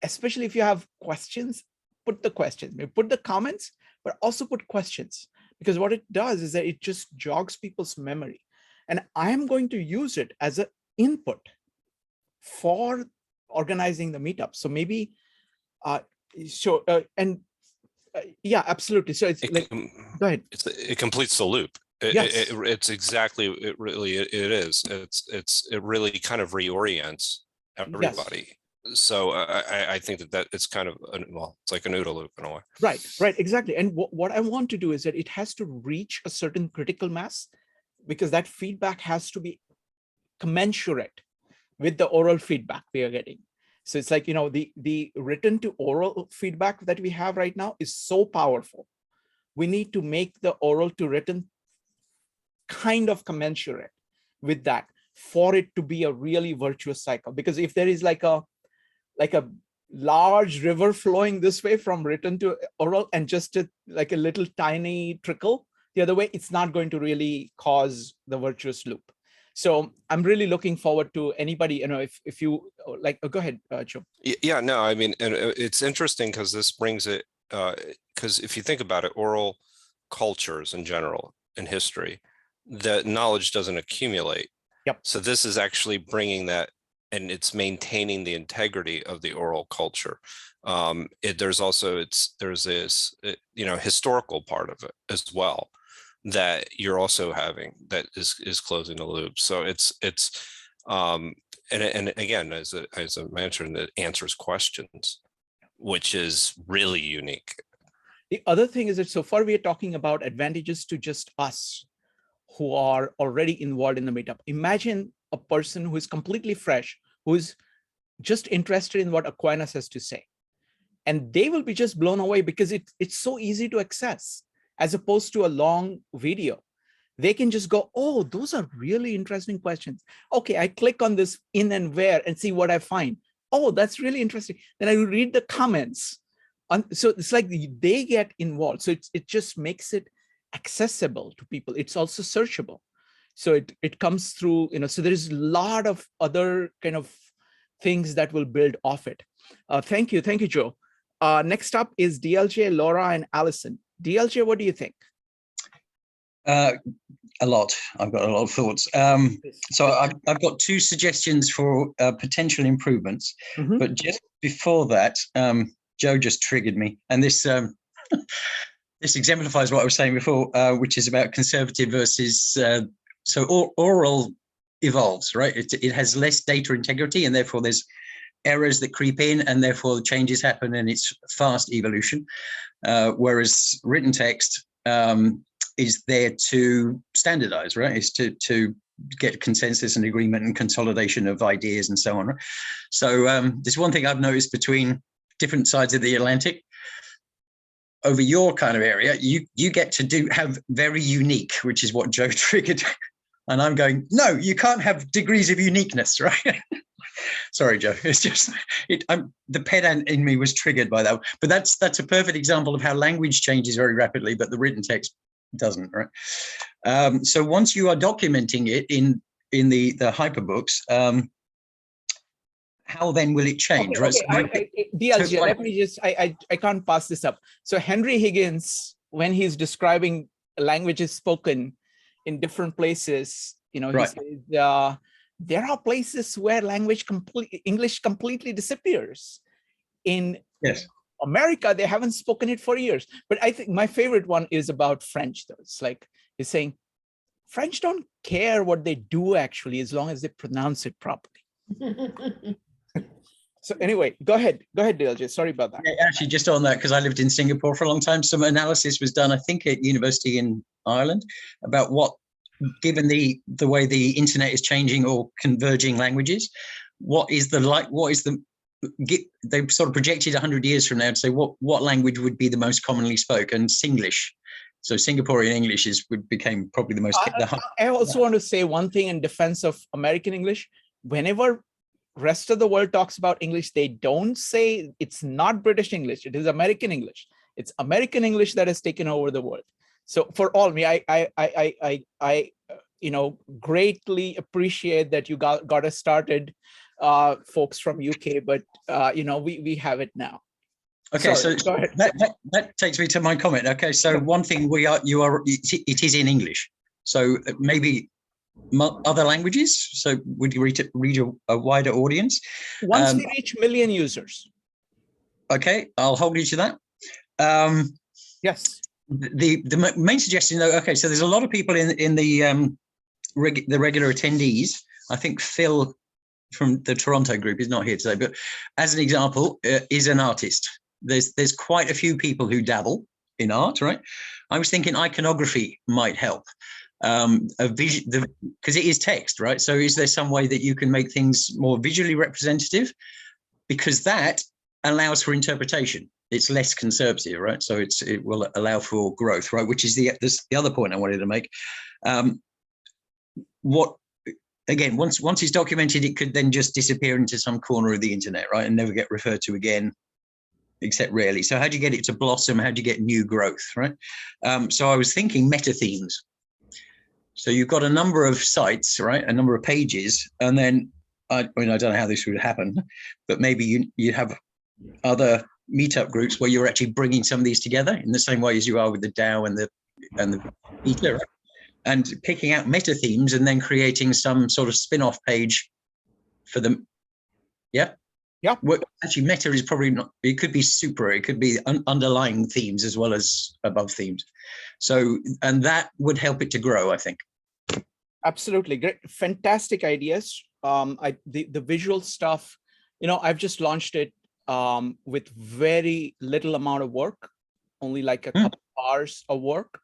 especially if you have questions, put the questions, maybe put the comments, but also put questions, because what it does is that it just jogs people's memory. And I'm going to use it as an input for organizing the meetup. So maybe, yeah, absolutely. So it's like, go ahead. It completes the loop. Yes. It's exactly, it really kind of reorients everybody. Yes. So I think that it's kind of, it's like a noodle loop in a way. Right, exactly. And what I want to do is that it has to reach a certain critical mass, because that feedback has to be commensurate with the oral feedback we are getting. So it's like, the written to oral feedback that we have right now is so powerful. We need to make the oral to written kind of commensurate with that for it to be a really virtuous cycle. Because if there is like a large river flowing this way from written to oral and just like a little tiny trickle the other way, it's not going to really cause the virtuous loop. So I'm really looking forward to anybody, if you like, go ahead, Joe. Yeah, no, I mean, and it's interesting because this brings it, because if you think about it, oral cultures in general in history, the knowledge doesn't accumulate. Yep. So this is actually bringing that, and it's maintaining the integrity of the oral culture. There's this, historical part of it as well that you're also having that is closing the loop. So it's and again, as I mentioned, it answers questions, which is really unique. The other thing is that so far we are talking about advantages to just us who are already involved in the meetup. Imagine a person who is completely fresh, who's just interested in what Aquinas has to say. And they will be just blown away because it's so easy to access, as opposed to a long video. They can just go, oh, those are really interesting questions. Okay, I click on this in and where and see what I find. Oh, that's really interesting. Then I read the comments. So it's like they get involved. So it just makes it accessible to people. It's also searchable. So it comes through, so there's a lot of other kind of things that will build off it. Thank you, Joe. Next up is DLJ, Laura, and Allison. DLJ, what do you think? A lot. I've got a lot of thoughts. So I've got two suggestions for potential improvements. Mm-hmm. But just before that, Joe just triggered me, and this this exemplifies what I was saying before, which is about conservative versus. So oral evolves, right? It has less data integrity, and therefore there's errors that creep in, and therefore changes happen, and it's fast evolution. Whereas written text is there to standardize, right? It's to get consensus and agreement and consolidation of ideas and so on. Right? So there's one thing I've noticed between different sides of the Atlantic. over your kind of area, you get to have very unique, which is what Joe triggered. And I'm going, no, you can't have degrees of uniqueness, right? Sorry, Joe. It's just the pedant in me was triggered by that. But that's a perfect example of how language changes very rapidly, but the written text doesn't, right? So once you are documenting it in the hyperbooks, how then will it change, right? Okay. DLG, let me just, I can't pass this up. So Henry Higgins, when he's describing languages spoken in different places, he says, there are places where English completely disappears. In America, they haven't spoken it for years. But I think my favorite one is about French, though. It's like, he's saying, French don't care what they do actually, as long as they pronounce it properly. So anyway, go ahead, DLJ. Sorry about that. Yeah, actually, just on that, because I lived in Singapore for a long time, some analysis was done, I think, at university in Ireland about what, given the way the internet is changing or converging languages, they sort of projected 100 years from now to say what language would be the most commonly spoken, and Singlish. So Singaporean English became probably the most. I also want to say one thing in defense of American English. Whenever rest of the world talks about English, they don't say it's not British English, it is American English. It's American English that has taken over the world. So for all me, I greatly appreciate that you got us started, folks from UK, but we have it now. Okay, Sorry, so go ahead. that takes me to my comment. Okay, so one thing it is in English. So maybe other languages. So would you reach a wider audience? Once we reach 1 million users. Okay, I'll hold you to that. Yes. The main suggestion, though, okay, so there's a lot of people in the regular attendees. I think Phil from the Toronto group is not here today, but as an example, is an artist. There's quite a few people who dabble in art, right? I was thinking iconography might help. A vision, because it is text, right? So is there some way that you can make things more visually representative? Because that allows for interpretation. It's less conservative, right? So it will allow for growth, right? Which is the other point I wanted to make. Again, once it's documented, it could then just disappear into some corner of the internet, right? And never get referred to again, except rarely. So how do you get it to blossom? How do you get new growth, right? So I was thinking meta themes. So you've got a number of sites, right? A number of pages, and then I don't know how this would happen, but maybe you have other meetup groups where you're actually bringing some of these together in the same way as you are with the DAO and the beta, right? And picking out meta themes and then creating some sort of spin-off page for them. Yeah. Yeah. Well, actually, meta is probably not. It could be super. It could be underlying themes as well as above themes. So, and that would help it to grow, I think. Absolutely great, fantastic ideas. The visual stuff, I've just launched it with very little amount of work, only like a couple hours of work,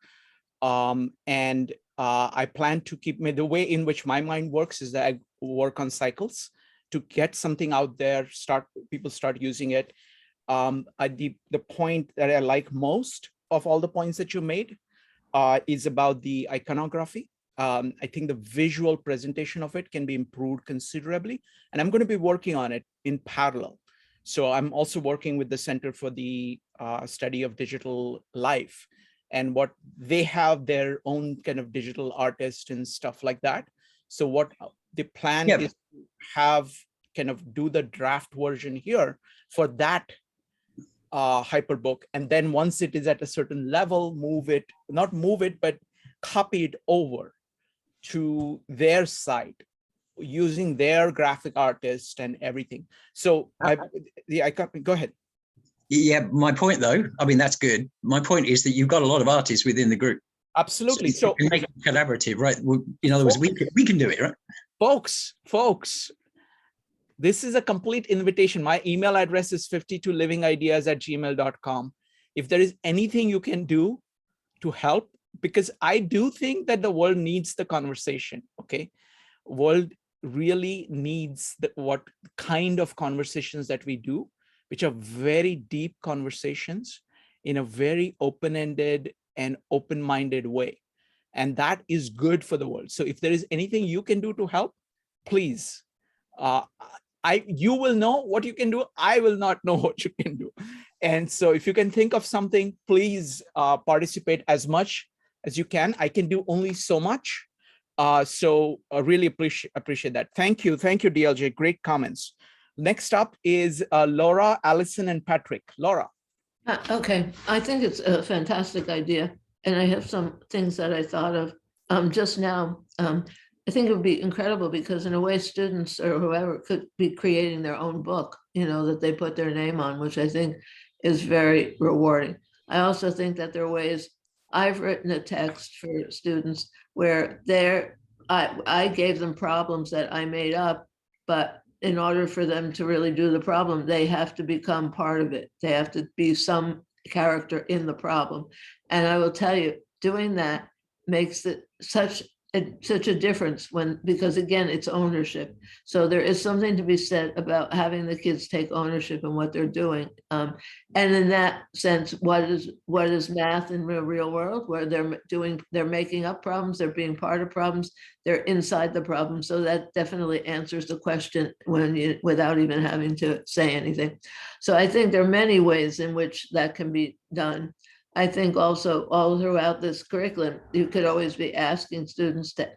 and I plan to keep the way in which my mind works is that I work on cycles to get something out there, people start using it. The point that I like most of all the points that you made is about the iconography. I think the visual presentation of it can be improved considerably, and I'm going to be working on it in parallel. So I'm also working with the Center for the Study of Digital Life, and what they have their own kind of digital artists and stuff like that. So what the plan is to have kind of do the draft version here for that hyperbook, and then once it is at a certain level, not move it, but copy it over to their site using their graphic artist and everything. So go ahead. Yeah, my point though, I mean, that's good. My point is that you've got a lot of artists within the group. Absolutely. So you can make it collaborative, right? In other words, we can do it, right? Folks, this is a complete invitation. My email address is 52livingideas@gmail.com. If there is anything you can do to help, because I do think that the world needs the conversation, okay? World really needs what kind of conversations that we do, which are very deep conversations. in a very open-ended and open-minded way. And that is good for the world. So if there is anything you can do to help, please, you will know what you can do. I will not know what you can do. And so if you can think of something, please participate as much as you can. I can do only so much. So I really appreciate that. Thank you, DLJ, great comments. Next up is Laura, Allison, and Patrick. Laura. Okay, I think it's a fantastic idea. And I have some things that I thought of just now. I think it would be incredible because in a way students or whoever could be creating their own book, that they put their name on, which I think is very rewarding. I also think that there are ways I've written a text for students where I gave them problems that I made up, but in order for them to really do the problem, they have to become part of it. They have to be some character in the problem. And I will tell you, doing that makes it such a difference because again, it's ownership. So there is something to be said about having the kids take ownership in what they're doing. And in that sense, what is math in the real world, where they're making up problems, they're being part of problems, they're inside the problem. So that definitely answers the question without even having to say anything. So I think there are many ways in which that can be done. I think also all throughout this curriculum, you could always be asking students to,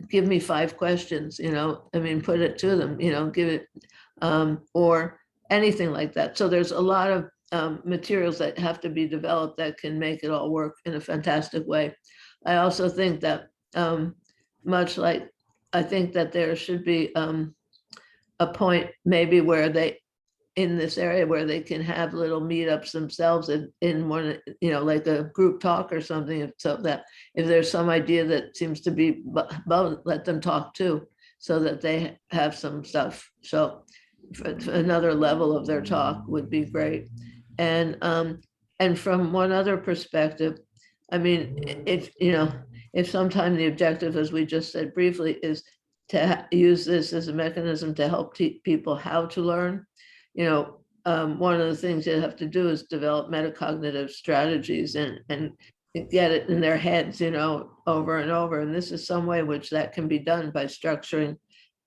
give me 5 questions, put it to them, give it, or anything like that. So there's a lot of materials that have to be developed that can make it all work in a fantastic way. I also think that I think that there should be a point maybe where in this area where they can have little meetups themselves in one, like a group talk or something, so that if there's some idea that seems to be let them talk too, so that they have some stuff. So another level of their talk would be great. And from one other perspective, if sometime the objective, as we just said briefly, is to use this as a mechanism to help people how to learn, one of the things you have to do is develop metacognitive strategies and get it in their heads, over and over. And this is some way in which that can be done by structuring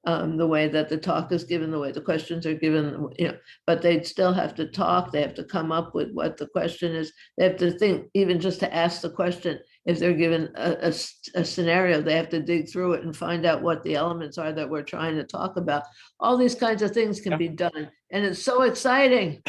the way that the talk is given, the way the questions are given, but they'd still have to talk. They have to come up with what the question is. They have to think, even just to ask the question, if they're given a scenario, they have to dig through it and find out what the elements are that we're trying to talk about. All these kinds of things can be done. And it's so exciting.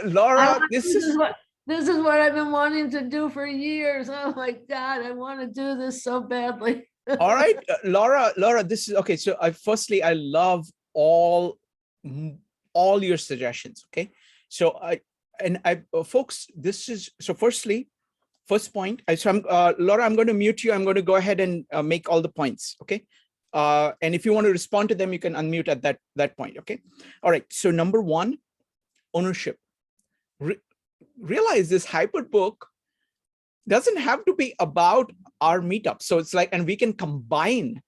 Laura, this is what I've been wanting to do for years. Oh my God, I want to do this so badly. All right, Laura, this is okay. So firstly, I love all your suggestions. Okay, so folks, this is, so firstly, first point. Laura, I'm going to mute you. I'm going to go ahead and make all the points. Okay, and if you want to respond to them, you can unmute at that point. Okay, all right. So number one, ownership. Realize this hyperbook doesn't have to be about our meetup. So it's like, and we can combine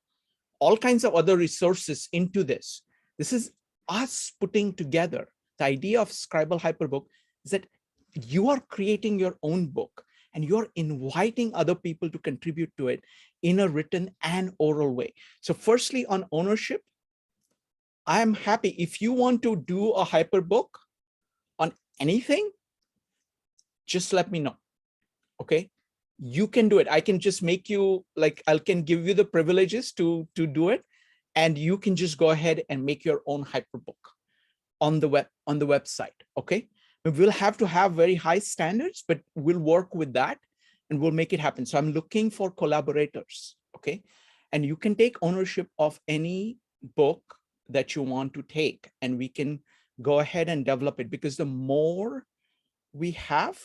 all kinds of other resources into this. This is us putting together. The idea of Scribal Hyperbook is that you are creating your own book and you're inviting other people to contribute to it in a written and oral way. So firstly, on ownership, I am happy if you want to do a hyperbook on anything, just let me know. Okay, you can do it. I can just make you, like, I can give you the privileges to do it, and you can just go ahead and make your own hyperbook on the website. Okay, we'll have to have very high standards, but we'll work with that and we'll make it happen. So I'm looking for collaborators. Okay, and you can take ownership of any book that you want to take, and we can go ahead and develop it, because the more we have,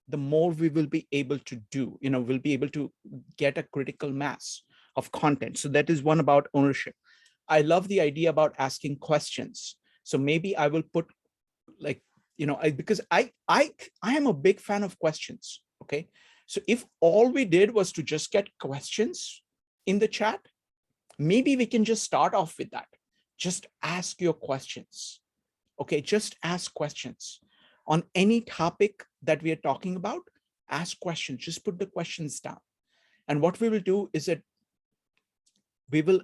the more we will be able to do, we'll be able to get a critical mass of content. So that is one about ownership. I love the idea about asking questions. So maybe I will put, like, because I am a big fan of questions. Okay, so if all we did was to just get questions in the chat, maybe we can just start off with that. Just ask your questions. Okay, just ask questions. on any topic that we are talking about, ask questions, just put the questions down. And what we will do is that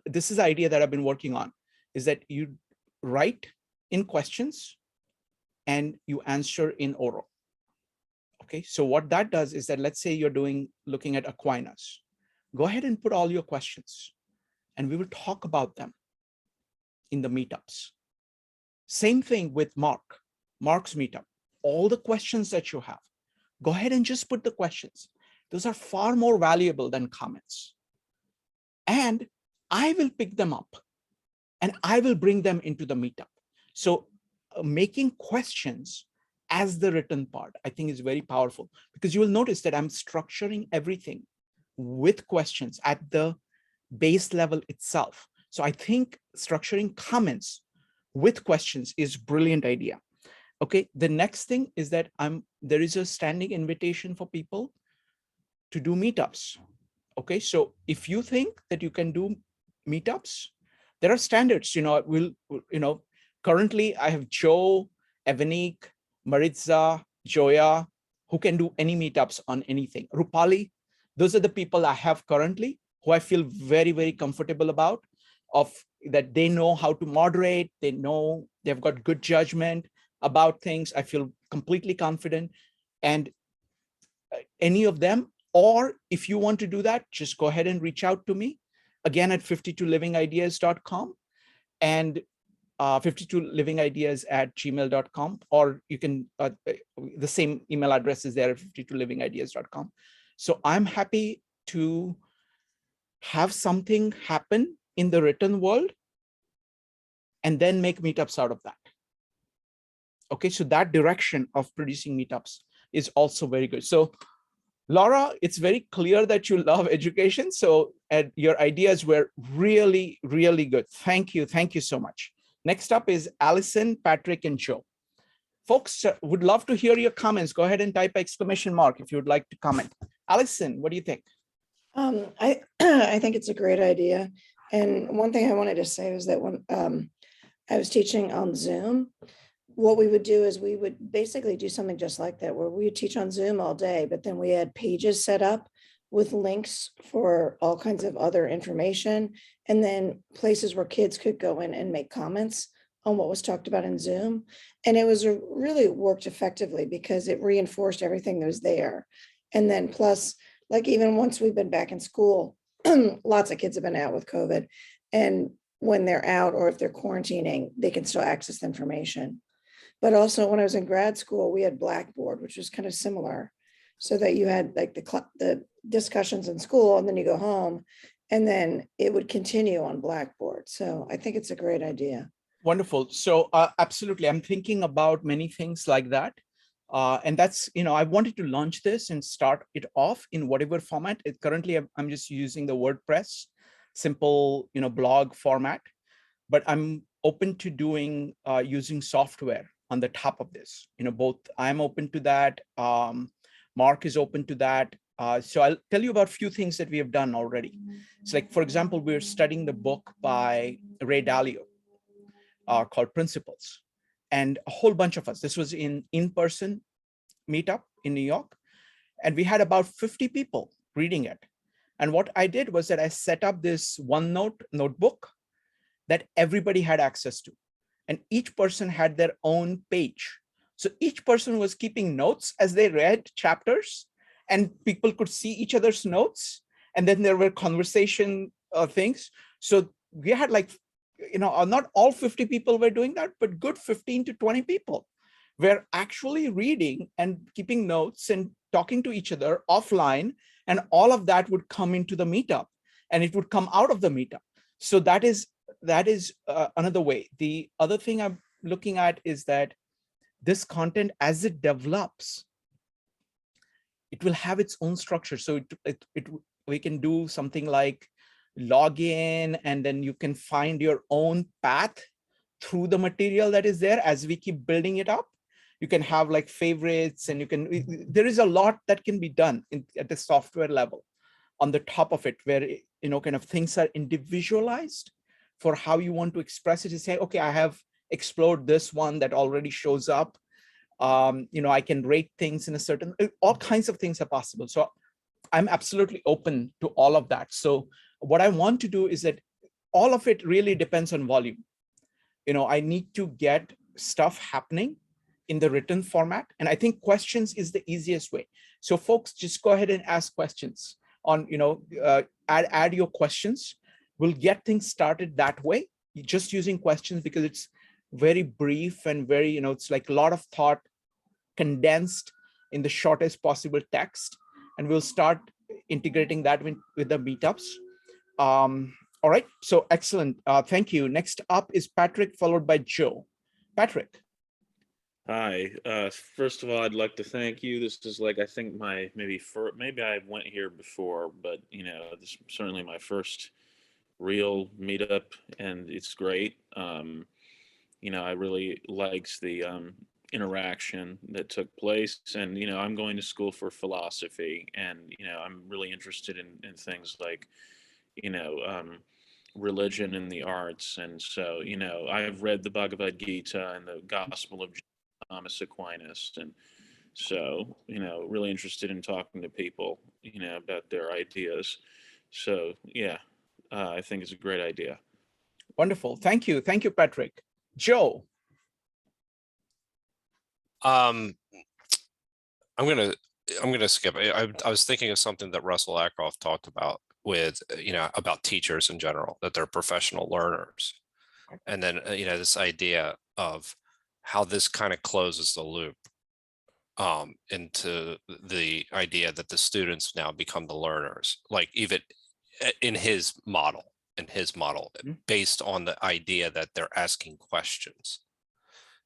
this is the idea that I've been working on, is that you write in questions and you answer in oral. Okay, so what that does is that, let's say you're looking at Aquinas, go ahead and put all your questions and we will talk about them in the meetups. Same thing with Mark's meetup. All the questions that you have, go ahead and just put the questions. Those are far more valuable than comments. And I will pick them up and I will bring them into the meetup. So making questions as the written part, I think is very powerful, because you will notice that I'm structuring everything with questions at the base level itself. So I think structuring comments with questions is a brilliant idea. Okay, the next thing is that there is a standing invitation for people to do meetups. Okay, so if you think that you can do meetups, there are standards. Currently I have Joe, Evanik, Maritza, Joya, who can do any meetups on anything. Rupali, those are the people I have currently who I feel very, very comfortable about, that they know how to moderate, they know they've got good judgment about things. I feel completely confident. And any of them, or if you want to do that, just go ahead and reach out to me again at 52livingideas.com and 52livingideas@gmail.com, or you can, the same email address is there at 52livingideas.com. So I'm happy to have something happen in the written world and then make meetups out of that. Okay, so that direction of producing meetups is also very good. So Laura, it's very clear that you love education. So your ideas were really, really good. Thank you. Thank you so much. Next up is Allison, Patrick, and Joe. Folks, would love to hear your comments. Go ahead and type exclamation mark if you would like to comment. Allison, what do you think? I think it's a great idea. And one thing I wanted to say was that when I was teaching on Zoom, what we would do is we would basically do something just like that, where we would teach on Zoom all day, but then we had pages set up with links for all kinds of other information, and then places where kids could go in and make comments on what was talked about in Zoom. And it was really worked effectively because it reinforced everything that was there. And then plus, like, even once we've been back in school, lots of kids have been out with COVID, and when they're out or if they're quarantining, they can still access the information. But also when I was in grad school, we had Blackboard, which was kind of similar, so that you had like the discussions in school and then you go home and then it would continue on Blackboard. So I think it's a great idea. Wonderful. So absolutely, I'm thinking about many things like that. And that's, I wanted to launch this and start it off in whatever format. Currently, I'm just using the WordPress, simple, blog format, but I'm open to doing using software on the top of this. Both I'm open to that. Mark is open to that. So I'll tell you about a few things that we have done already. It's like, for example, we're studying the book by Ray Dalio called Principles. And a whole bunch of us, this was in-person meetup in New York. And we had about 50 people reading it. And what I did was that I set up this OneNote notebook that everybody had access to. And each person had their own page. So each person was keeping notes as they read chapters, and people could see each other's notes. And then there were conversation things. So we had like, not all 50 people were doing that, but good 15 to 20 people were actually reading and keeping notes and talking to each other offline. And all of that would come into the meetup and it would come out of the meetup. So that is another way. The other thing I'm looking at is that this content, as it develops, it will have its own structure. So we can do something like log in, and then you can find your own path through the material that is there as we keep building it up. You can have like favorites, and there is a lot that can be done at the software level on the top of it, where, kind of things are individualized for how you want to express it. To say, okay, I have explored this one that already shows up. I can rate things in a certain, all kinds of things are possible. So I'm absolutely open to all of that. So what I want to do is that all of it really depends on volume. I need to get stuff happening in the written format. And I think questions is the easiest way. So folks, just go ahead and ask questions on, add your questions. We'll get things started that way, just using questions, because it's very brief and very, it's like a lot of thought condensed in the shortest possible text. And we'll start integrating that with the meetups. All right, so excellent. Thank you. Next up is Patrick, followed by Joe. Patrick. Hi. First of all, I'd like to thank you. This is like, I think maybe I went here before, but this is certainly my first real meetup, and it's great. I really liked the interaction that took place, and I'm going to school for philosophy, and I'm really interested in things like religion and the arts, and so I've read the Bhagavad Gita and the Gospel of Thomas Aquinas, and so really interested in talking to people about their ideas. So yeah, I think it's a great idea. Wonderful. Thank you, Patrick. Joe. I'm gonna skip. I was thinking of something that Russell Ackroft talked about with about teachers in general, that they're professional learners, and then this idea of how this kind of closes the loop into the idea that the students now become the learners, like even in his model, based on the idea that they're asking questions.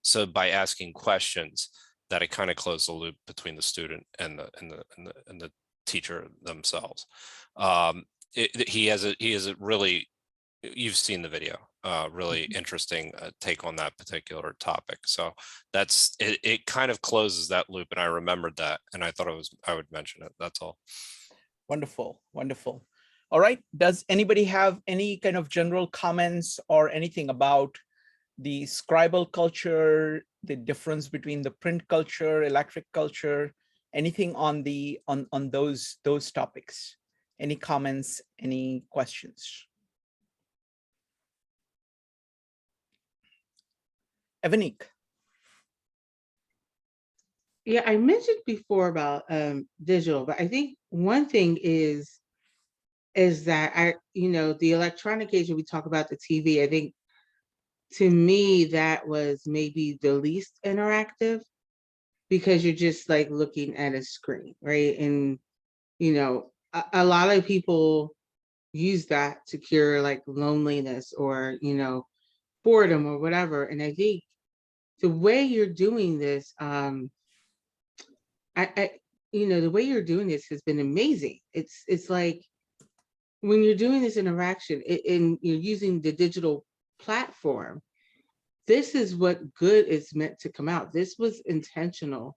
So by asking questions, that it kind of closed the loop between the student and the teacher themselves. He has a really, you've seen the video, really interesting take on that particular topic. So that's it kind of closes that loop, and I remembered that, and I thought I would mention it. That's all. Wonderful. All right, does anybody have any kind of general comments or anything about the scribal culture, the difference between the print culture, electric culture, anything on those topics? Any comments, any questions? Evanik. Yeah, I mentioned before about digital, but I think one thing is that the electronic age, we talk about the TV, I think to me that was maybe the least interactive, because you're just like looking at a screen, right? And a lot of people use that to cure like loneliness or boredom or whatever. And I think the way you're doing this, the way you're doing this has been amazing. It's like when you're doing this interaction and you're using the digital platform, this is what good is meant to come out. This was intentional.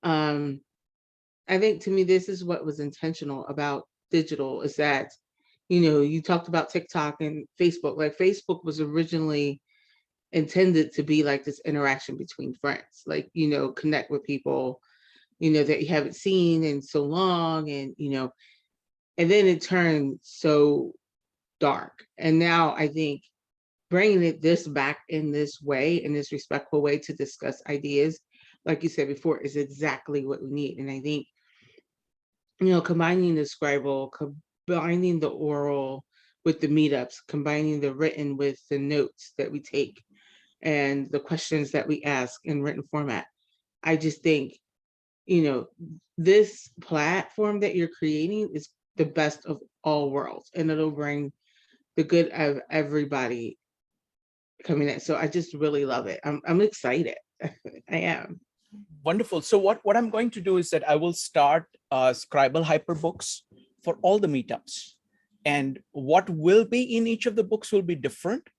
I think to me, this is what was intentional about digital, is that, you talked about TikTok and Facebook. Like Facebook was originally intended to be like this interaction between friends, like, connect with people, that you haven't seen in so long. And, and then it turned so dark. And now I think bringing this back in this way, in this respectful way to discuss ideas, like you said before, is exactly what we need. And I think, combining the scribal, combining the oral with the meetups, combining the written with the notes that we take and the questions that we ask in written format. I just think, this platform that you're creating is the best of all worlds, and it'll bring the good of everybody coming in. So I just really love it. I'm excited. I am. Wonderful. So what I'm going to do is that I will start Scribal Hyperbooks for all the meetups, and what will be in each of the books will be different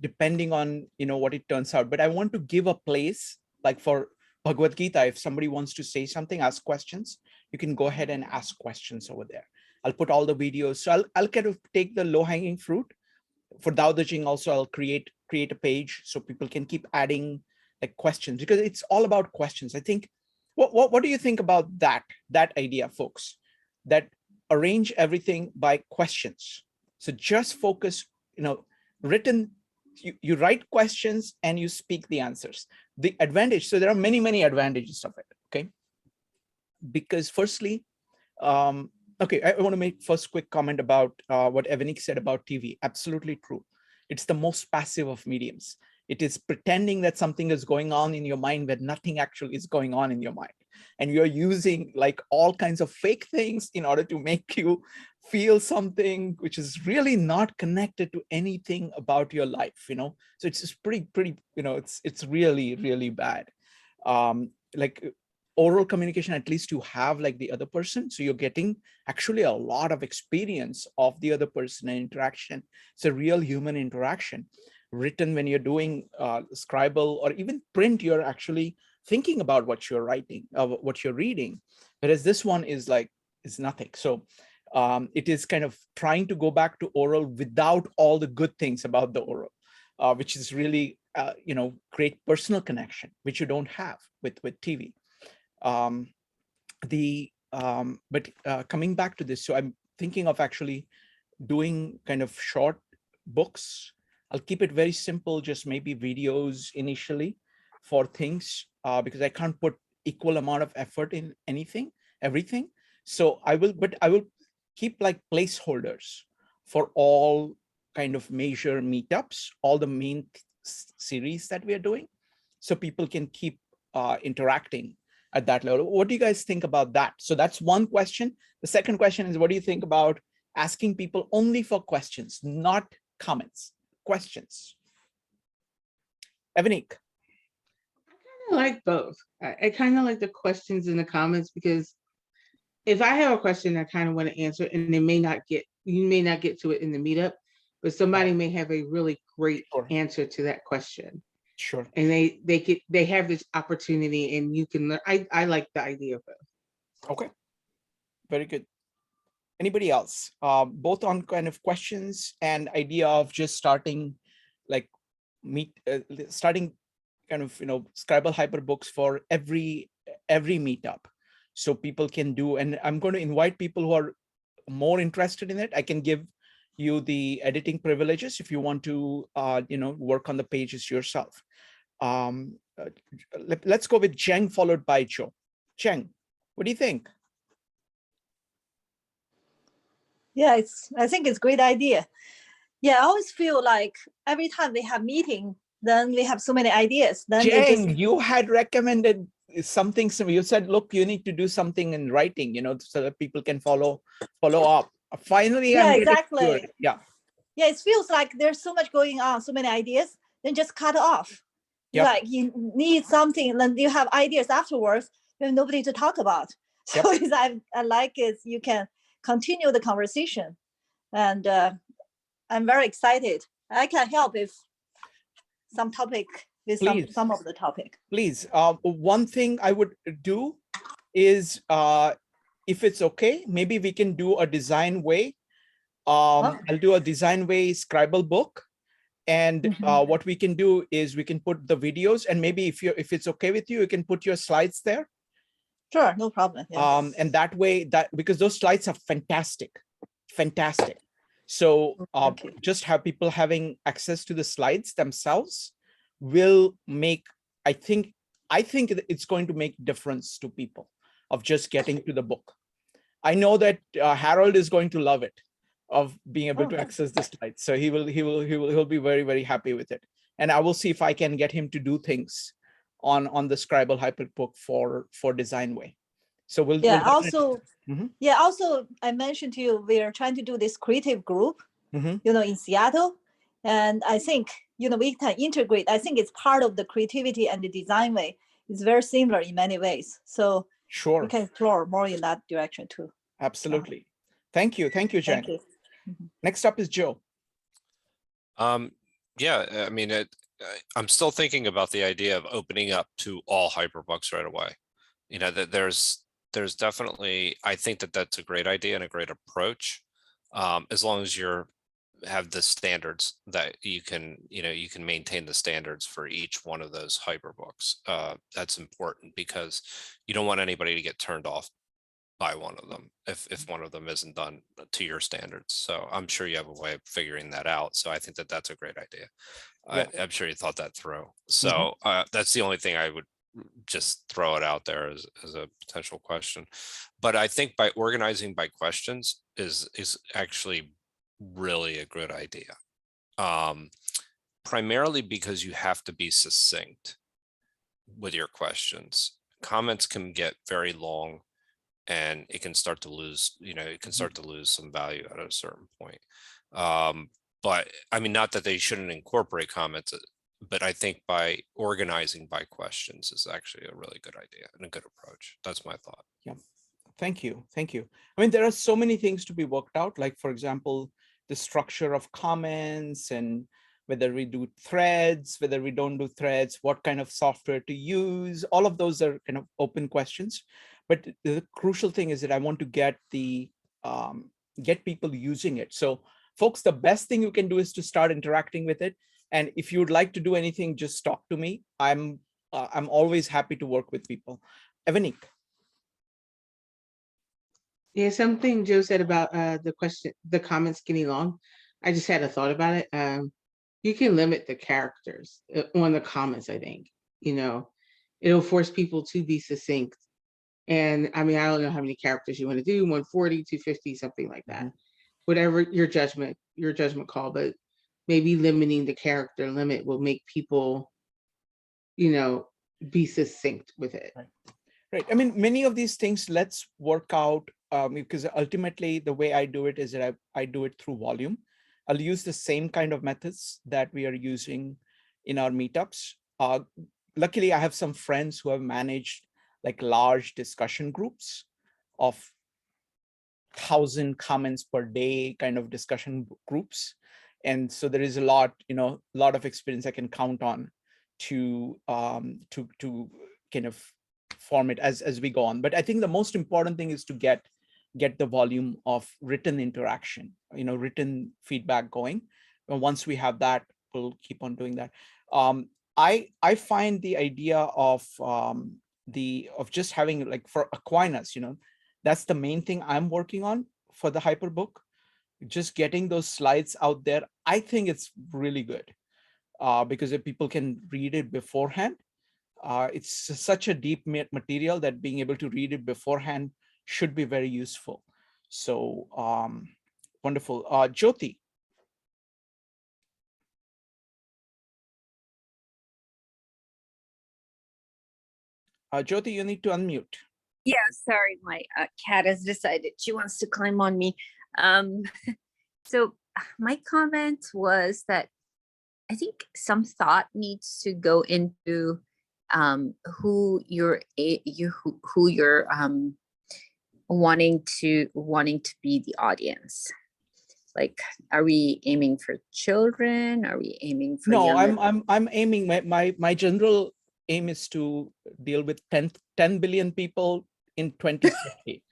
depending on what it turns out. But I want to give a place, like for Bhagavad Gita, if somebody wants to say something, ask questions, you can go ahead and ask questions over there. I'll put all the videos. So I'll kind of take the low-hanging fruit. For Dao De Jing also, I'll create a page so people can keep adding like questions, because it's all about questions. I think, what do you think about that idea, folks? That arrange everything by questions. So just focus, written, you write questions and you speak the answers. The advantage, so there are many advantages of it, okay? Because firstly, okay, I want to make first quick comment about what Evanik said about TV. Absolutely true. It's the most passive of mediums. It is pretending that something is going on in your mind when nothing actually is going on in your mind. And you're using like all kinds of fake things in order to make you feel something which is really not connected to anything about your life, So it's just pretty, it's really bad. Like oral communication, at least you have like the other person. So you're getting actually a lot of experience of the other person and interaction. It's a real human interaction. Written, when you're doing Scribal or even print, you're actually thinking about what you're writing, what you're reading. Whereas this one is nothing. So it is kind of trying to go back to oral without all the good things about the oral, which is really, great personal connection, which you don't have with TV. But coming back to this, so I'm thinking of actually doing kind of short books. I'll keep it very simple, just maybe videos initially for things, because I can't put equal amount of effort in everything. So I will keep like placeholders for all kind of major meetups, all the main series that we are doing, so people can keep interacting at that level. What do you guys think about that? So that's one question. The second question is, what do you think about asking people only for questions, not comments? Questions. Evanik. I kind of like both. I kind of like the questions and the comments, because if I have a question, I kind of want to answer, and you may not get to it in the meetup, but somebody may have a really great answer to that question. Sure. And they have this opportunity, and you can learn. I like the idea of it. Okay. Very good. Anybody else? Both on kind of questions and idea of just starting like starting kind of, Scribal Hyperbooks for every meetup, so people can do. And I'm going to invite people who are more interested in it. I can give you the editing privileges if you want to, work on the pages yourself. Let's go with Zheng followed by Joe. Zheng, what do you think? Yeah, I think it's a great idea. Yeah, I always feel like every time we have meeting, then we have so many ideas. Then Zheng, you had recommended something. So you said, look, you need to do something in writing, so that people can follow up. Finally, yeah, I'm exactly. Yeah. Yeah, it feels like there's so much going on, so many ideas, then just cut off. Yep. Like you need something, then you have ideas afterwards, you have nobody to talk about. So yep. I like it. You can continue the conversation, and I'm very excited. I can help if some topic with some of the topic. Please. One thing I would do is, if it's okay, maybe we can do a design way. I'll do a design way Scribal book. And what we can do is we can put the videos, and maybe if it's okay with you, you can put your slides there. Sure, no problem. Yeah. And that way, because those slides are fantastic. So just have people having access to the slides themselves will make, I think it's going to make difference to people of just getting to the book. I know that Harold is going to love it, of being able to access the slides. So he'll be very, very happy with it. And I will see if I can get him to do things on the Scribal Hyperbook for Design Way. So we'll also I mentioned to you, we are trying to do this creative group, in Seattle. And I think, we can integrate. I think it's part of the creativity and the design way. It's very similar in many ways. So sure, we can explore more in that direction too. Absolutely. Thank you, Jen. Thank you. Next up is Joe. Yeah, I mean, I'm still thinking about the idea of opening up to all hyperbooks right away. That there's definitely, I think that's a great idea and a great approach, as long as you're have the standards that you can maintain the standards for each one of those hyperbooks. That's important because you don't want anybody to get turned off by one of them if one of them isn't done to your standards. So I'm sure you have a way of figuring that out. So I think that that's a great idea. Yeah. I'm sure you thought that through. So that's the only thing I would just throw it out there as a potential question. But I think by organizing by questions is actually really a good idea. Primarily because you have to be succinct with your questions. Comments can get very long and it can start to lose, it can start to lose some value at a certain point. But I mean, not that they shouldn't incorporate comments, but I think by organizing by questions is actually a really good idea and a good approach. That's my thought. Yeah, thank you. Thank you. I mean, there are so many things to be worked out, like, for example, the structure of comments and whether we do threads, whether we don't do threads, what kind of software to use. All of those are kind of open questions. But the crucial thing is that I want to get get people using it. So folks, the best thing you can do is to start interacting with it. And if you would like to do anything, just talk to me. I'm always happy to work with people. Evanik. Yeah, something Joe said about the comments getting long. I just had a thought about it. You can limit the characters on the comments, I think. It'll force people to be succinct. And I mean, I don't know how many characters you want to do, 140, 250, something like that. Whatever your judgment call, but maybe limiting the character limit will make people, be succinct with it. Right. I mean, many of these things, let's work out, because ultimately the way I do it is that I do it through volume. I'll use the same kind of methods that we are using in our meetups. Luckily, I have some friends who have managed like large discussion groups of 1,000 comments per day kind of discussion groups. And so there is a lot of experience I can count on to kind of form it as we go on. But I think the most important thing is to get the volume of written interaction, written feedback going. And once we have that, we'll keep on doing that. I find the idea of just having, like, for Aquinas, that's the main thing I'm working on for the Hyperbook. Just getting those slides out there, I think it's really good, because if people can read it beforehand, it's such a deep material that being able to read it beforehand should be very useful. So wonderful. Jyoti. Jyoti, you need to unmute. Yeah, sorry, my cat has decided she wants to climb on me. So my comment was that I think some thought needs to go into who you're wanting to be the audience. Like, are we aiming for children? Are we aiming for No, younger? I'm aiming, my general aim is to deal with 10 billion people in 2050.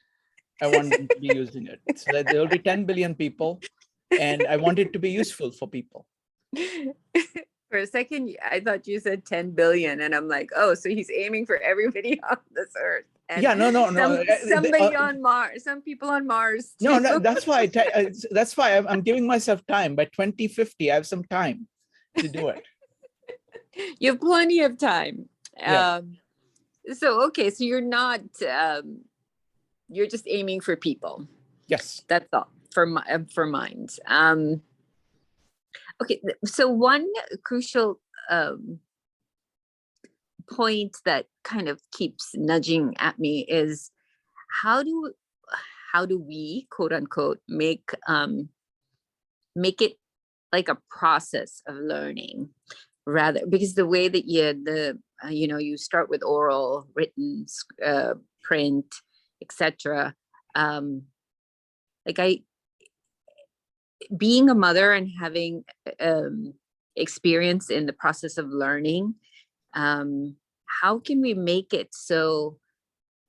I want them to be using it. So that there will be 10 billion people, and I want it to be useful for people. For a second, I thought you said 10 billion, and I'm like, oh, so he's aiming for everybody on this earth. And yeah, no. Somebody on Mars, some people on Mars. Too. No, that's why I'm giving myself time. By 2050, I have some time to do it. You have plenty of time. Yeah. So, okay, so you're not, you're just aiming for people. Yes. That's all for minds. Okay, so one crucial point that kind of keeps nudging at me is how do we, quote unquote, make it like a process of learning, rather, because the way that you start with oral, written, print, etc. Being a mother and having experience in the process of learning, how can we make it so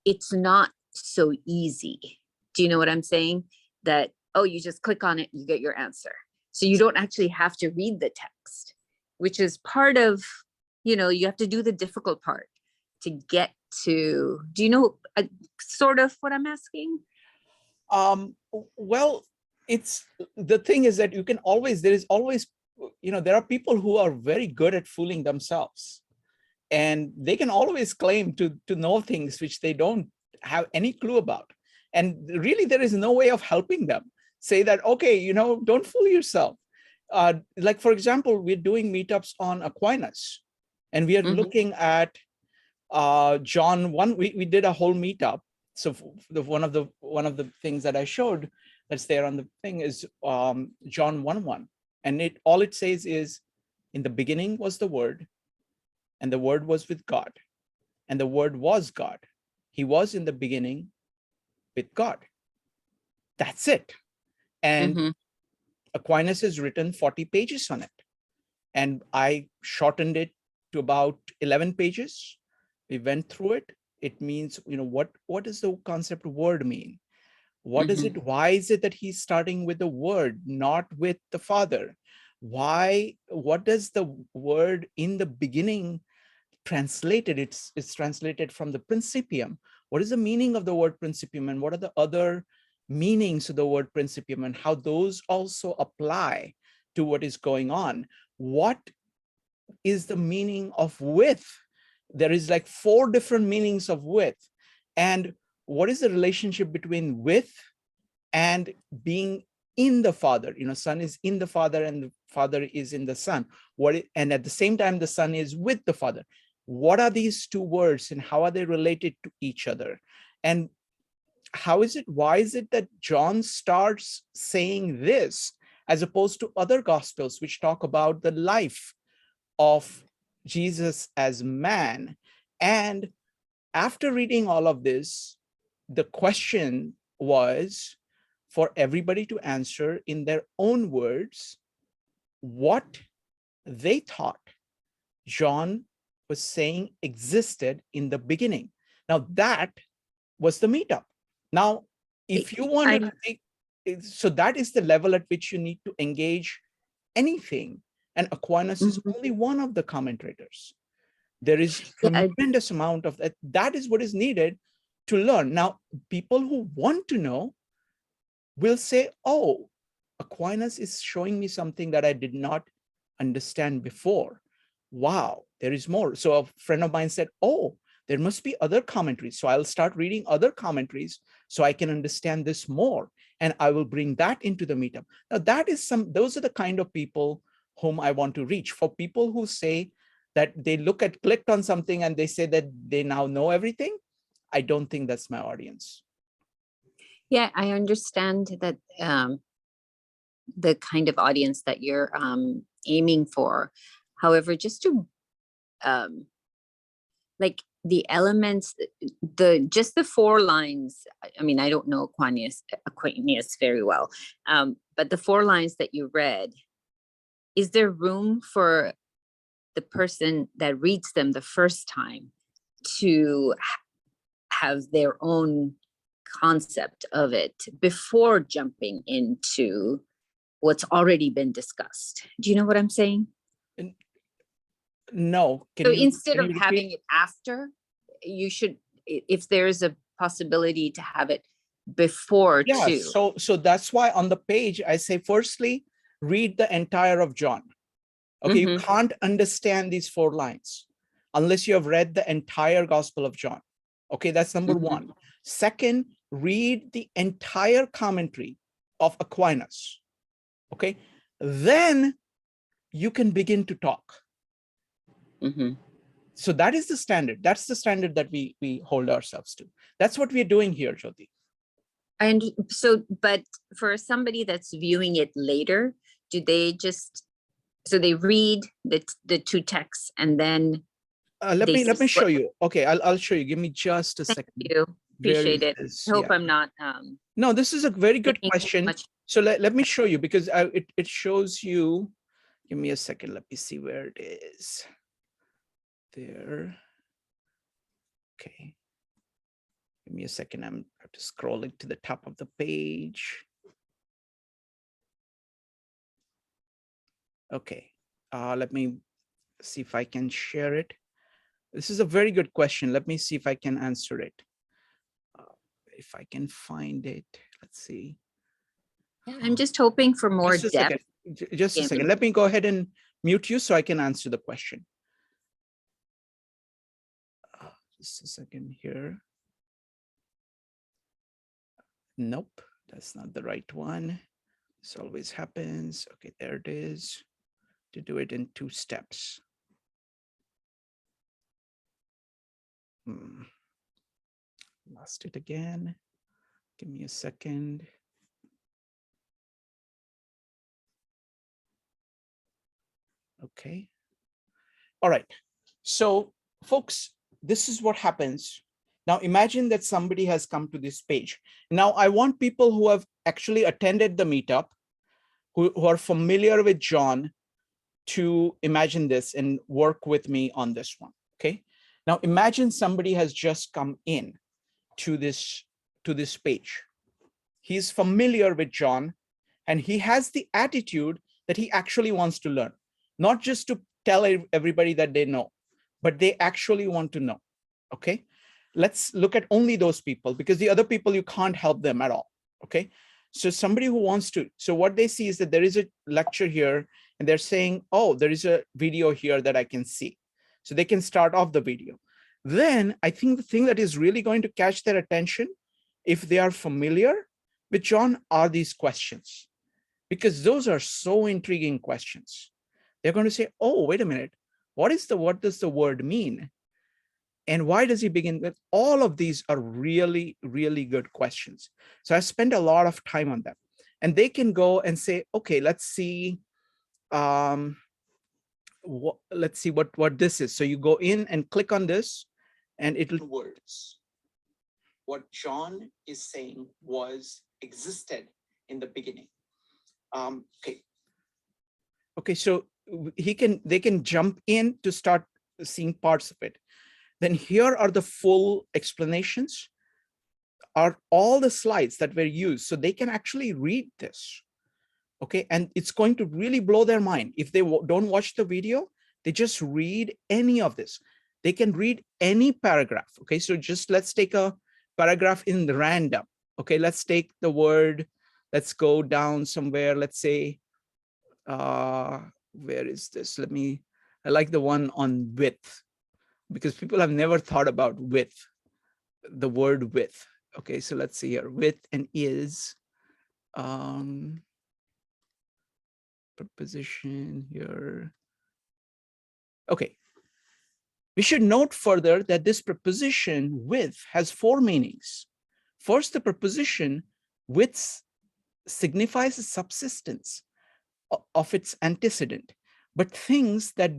it's not so easy? Do you know what I'm saying? That, oh, you just click on it, you get your answer. So you don't actually have to read the text, which is part of, you have to do the difficult part to get to, do you know sort of what I'm asking? Well, it's the thing is that there is always, there are people who are very good at fooling themselves, and they can always claim to know things which they don't have any clue about. And really, there is no way of helping them. Say that, okay, don't fool yourself. Like, for example, we're doing meetups on Aquinas, and we are looking at John 1. We did a whole meetup. So one of the things that I showed that's there on the thing is John 1:1, and all it says is, in the beginning was the Word, and the Word was with God, and the Word was God. He was in the beginning with God. That's it. And Aquinas has written 40 pages on it, and I shortened it to about 11 pages. We went through it. It means, what does the concept word mean? What is it? Why is it that he's starting with the Word, not with the Father? Why? What does the word in the beginning translated? It's translated from the principium. What is the meaning of the word principium, and what are the other meanings of the word principium, and how those also apply to what is going on? What is the meaning of width? There is like 4 different meanings of width. And what is the relationship between width and being in the Father? Son is in the Father, and the Father is in the Son. And at the same time, the Son is with the Father. What are these 2 words, and how are they related to each other? And why is it that John starts saying this as opposed to other Gospels which talk about the life of Jesus as man? And after reading all of this, the question was for everybody to answer in their own words what they thought John was saying existed in the beginning. Now that was the meetup. Now, if you want to take, so that is the level at which you need to engage anything. And Aquinas is only one of the commentators. There is a tremendous amount of that. That is what is needed to learn. Now, people who want to know will say, oh, Aquinas is showing me something that I did not understand before. Wow, there is more. So a friend of mine said, oh, there must be other commentaries. So I'll start reading other commentaries so I can understand this more. And I will bring that into the meetup. Now, those are the kind of people whom I want to reach. For people who say that they clicked on something and they say that they now know everything, I don't think that's my audience. Yeah, I understand that the kind of audience that you're aiming for. However, just to like the elements, just the 4 lines. I mean, I don't know Aquinas very well, but the 4 lines that you read, is there room for the person that reads them the first time to have their own concept of it before jumping into what's already been discussed? Do you know what I'm saying? No. So instead of having it after, you should, if there's a possibility to have it before too. So that's why on the page I say, firstly, read the entire of John. Okay, you can't understand these 4 lines unless you have read the entire Gospel of John. Okay, that's number 1. Second, read the entire commentary of Aquinas. Okay, then you can begin to talk. So that is the standard. That's the standard that we hold ourselves to. That's what we're doing here, Jyoti. And so, but for somebody that's viewing it later, do they just, so they read the 2 texts and then let me show you. Okay, I'll show you. Give me just a second. Thank you. Appreciate it. I hope I'm not. No, this is a very good question. So let me show you, because it shows you. Give me a second. Let me see where it is. There. Okay. Give me a second. I'm have to scroll it to the top of the page. Okay, let me see if I can share it. This is a very good question. Let me see if I can answer it. If I can find it, let's see. Yeah, I'm just hoping for more Just a second. depth. Just a second. Let me go ahead and mute you so I can answer the question. Just a second here. Nope, that's not the right one. This always happens. Okay, there it is. To do it in 2 steps. Lost it again. Give me a second. Okay. All right. So, folks, this is what happens. Now, imagine that somebody has come to this page. Now, I want people who have actually attended the meetup, who are familiar with John, to imagine this and work with me on this one. Okay. Now, imagine somebody has just come in to this page. He's familiar with John, and he has the attitude that he actually wants to learn, not just to tell everybody that they know, but they actually want to know. Okay, let's look at only those people, because the other people, you can't help them at all. Okay, so somebody who wants to, so what they see is that there is a lecture here, and they're saying, oh, there is a video here that I can see. So they can start off the video. Then I think the thing that is really going to catch their attention, if they are familiar with John, are these questions, because those are so intriguing questions. They're going to say, oh, wait a minute, what does the word mean? And why does he begin with? All of these are really, really good questions. So I spent a lot of time on them, and they can go and say, okay, let's see. Let's see what this is. So you go in and click on this, and it'll words. What John is saying existed in the beginning. Okay, so they can jump in to start seeing parts of it. Then here are the full explanations, are all the slides that were used, so they can actually read this. Okay, and it's going to really blow their mind. If they don't watch the video, they just read any of this. They can read any paragraph. Okay, so just let's take a paragraph in the random. Okay, let's take the word, let's go down somewhere. Let's say, where is this? I like the one on width, because people have never thought about width, the word width. Okay, so let's see here, width and is, preposition here. Okay, we should note further that this preposition with has 4 meanings. First, the preposition with signifies a subsistence of its antecedent, but things that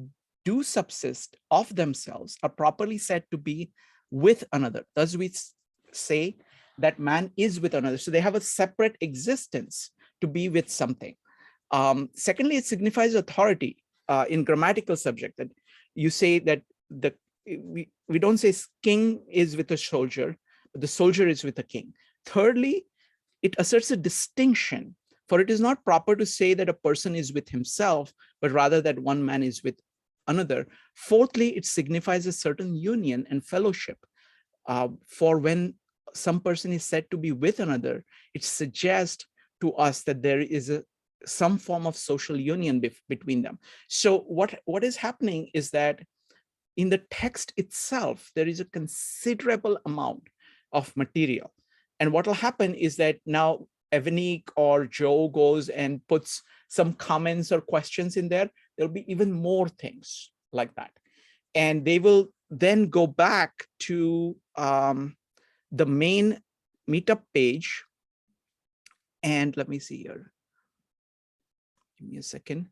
do subsist of themselves are properly said to be with another. Thus we say that man is with another. So they have a separate existence to be with something. Secondly, it signifies authority in grammatical subject, that you say that we don't say king is with a soldier, but the soldier is with a king. Thirdly, it asserts a distinction, for it is not proper to say that a person is with himself, but rather that one man is with another. Fourthly, it signifies a certain union and fellowship. For when some person is said to be with another, it suggests to us that there is some form of social union between them. So what is happening is that in the text itself, there is a considerable amount of material. And what will happen is that now Evanik or Joe goes and puts some comments or questions in there. There'll be even more things like that. And they will then go back to the main meetup page. And let me see here. Give me a second.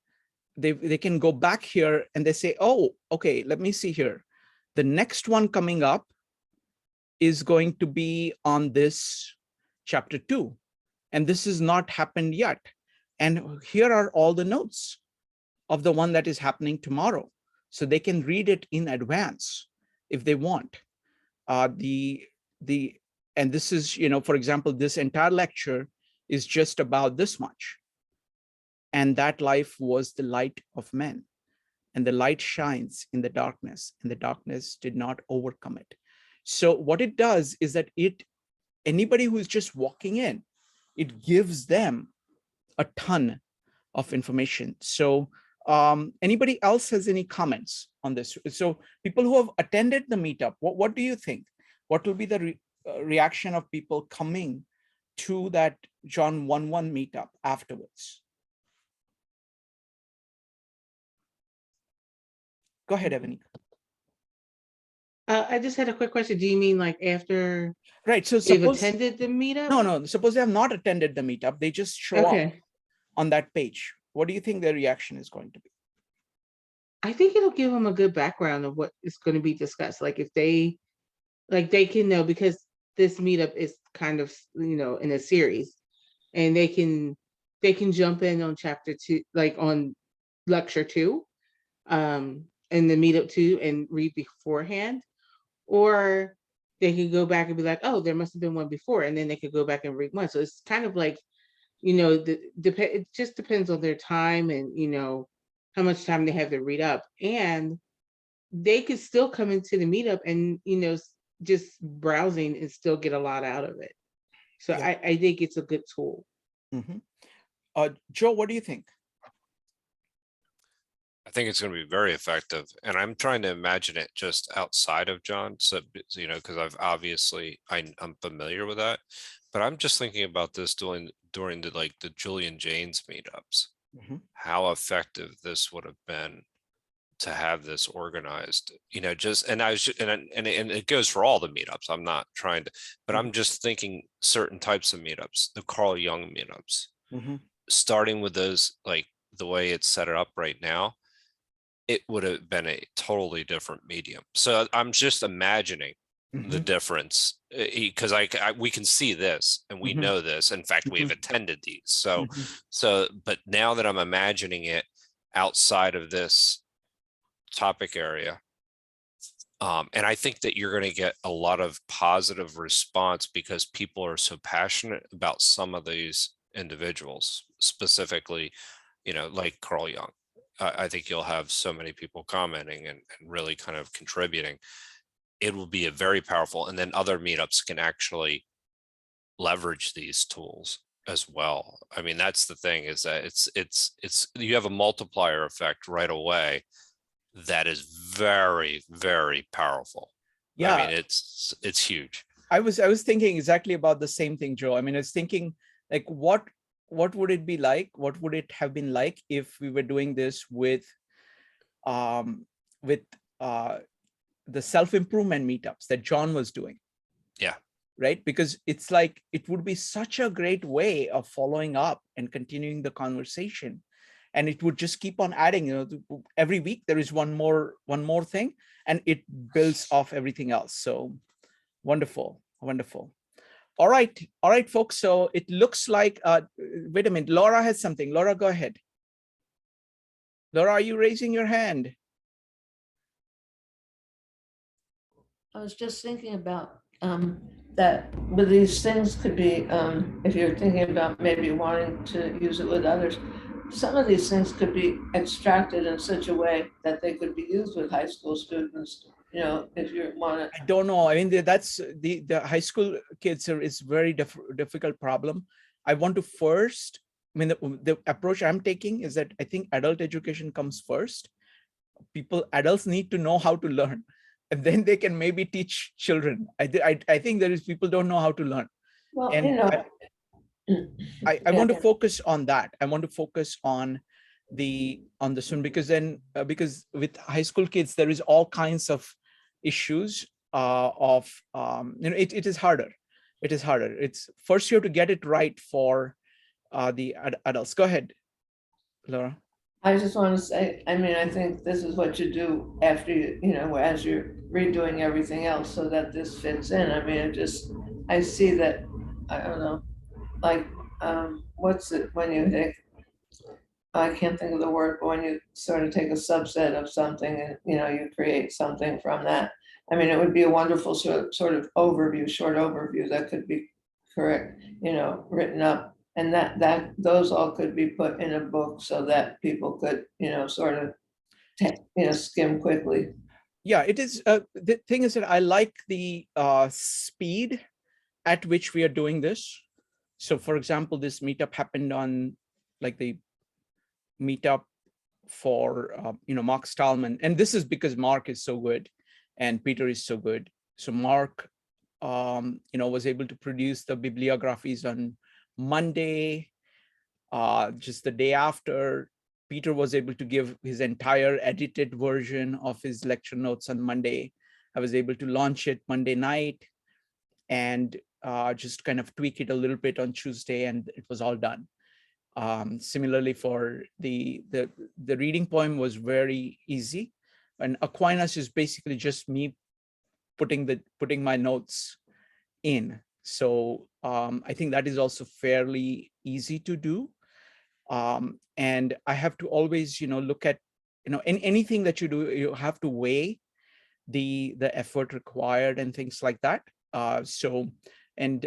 They can go back here and they say, oh, okay, let me see here. The next one coming up is going to be on this chapter 2. And this has not happened yet. And here are all the notes of the one that is happening tomorrow. So they can read it in advance if they want. And this is, for example, this entire lecture is just about this much. And that life was the light of men. And the light shines in the darkness, and the darkness did not overcome it. So what it does is that anybody who is just walking in, it gives them a ton of information. So anybody else has any comments on this? So people who have attended the meetup, what do you think? What will be the reaction of people coming to that John 1:1 meetup afterwards? Go ahead, Ebony. I just had a quick question. Do you mean like after Right. So they've suppose attended the meetup? no. Suppose they have not attended the meetup. They just show up on that page. What do you think their reaction is going to be? I think it'll give them a good background of what is going to be discussed. Like if they can know, because this meetup is kind of, in a series, and they can jump in on chapter 2, like on lecture 2, in the meetup 2, and read beforehand, or they could go back and be like, oh, there must have been one before, and then they could go back and read one. So it's kind of like, it just depends on their time and how much time they have to read up, and they could still come into the meetup and just browsing and still get a lot out of it. So yeah. I think it's a good tool. Mm-hmm. Joe, what do you think? I think it's going to be very effective, and I'm trying to imagine it just outside of John. So because I'm familiar with that, but I'm just thinking about this during the Julian Jaynes meetups. Mm-hmm. How effective this would have been to have this organized, and it goes for all the meetups. I'm not trying to, but mm-hmm. I'm just thinking certain types of meetups, the Carl Jung meetups, mm-hmm. starting with those, like the way it's set up right now, it would have been a totally different medium. So I'm just imagining mm-hmm. the difference, because we can see this and we mm-hmm. know this. In fact, mm-hmm. we've attended these. So, but now that I'm imagining it outside of this topic area, and I think that you're going to get a lot of positive response because people are so passionate about some of these individuals, specifically, like Carl Jung. I think you'll have so many people commenting and really kind of contributing. It will be a very powerful, and then other meetups can actually leverage these tools as well. I mean, that's the thing, is that it's you have a multiplier effect right away that is very, very powerful. Yeah, I mean, it's huge. I was thinking exactly about the same thing, Joe. I mean, I was thinking, like, what would it be like? What would it have been like if we were doing this with the self-improvement meetups that John was doing? Yeah. Right? Because it's like, it would be such a great way of following up and continuing the conversation. And it would just keep on adding, every week there is one more thing, and it builds off everything else. So wonderful, wonderful. All right, folks. So it looks like, wait a minute, Laura has something. Laura, go ahead. Laura, are you raising your hand? I was just thinking about that, but these things could be, if you're thinking about maybe wanting to use it with others, some of these things could be extracted in such a way that they could be used with high school students. If you want to. I don't know. I mean, that's the high school kids is very difficult problem. I want to first, I mean, the approach I'm taking is that I think adult education comes first. Adults need to know how to learn, and then they can maybe teach children. I think there is people don't know how to learn. Well, and I want to focus on that. I want to focus on the student, because then because with high school kids there is all kinds of issues it is harder. It's first you have to get it right for the adults. Go ahead, Laura. I just want to say, I mean, I think this is what you do after as you're redoing everything else, so that this fits in. I mean, I see that, I don't know, like, what's it when you take, I can't think of the word, but when you sort of take a subset of something and, you create something from that. I mean, it would be a wonderful sort of overview, short overview that could be correct, written up And those all could be put in a book so that people could, sort of, skim quickly. Yeah, it is. The thing is that I like the speed at which we are doing this. So for example, this meetup happened on like the meetup for, Mark Stallman. And this is because Mark is so good and Peter is so good. So Mark, was able to produce the bibliographies on Monday. Just the day after, Peter was able to give his entire edited version of his lecture notes on Monday. I was able to launch it Monday night and just kind of tweak it a little bit on Tuesday, and it was all done. Similarly, for the reading poem was very easy, and Aquinas is basically just me putting my notes in. So I think that is also fairly easy to do. And I have to always, look at, in anything that you do, you have to weigh the effort required and things like that. So I'm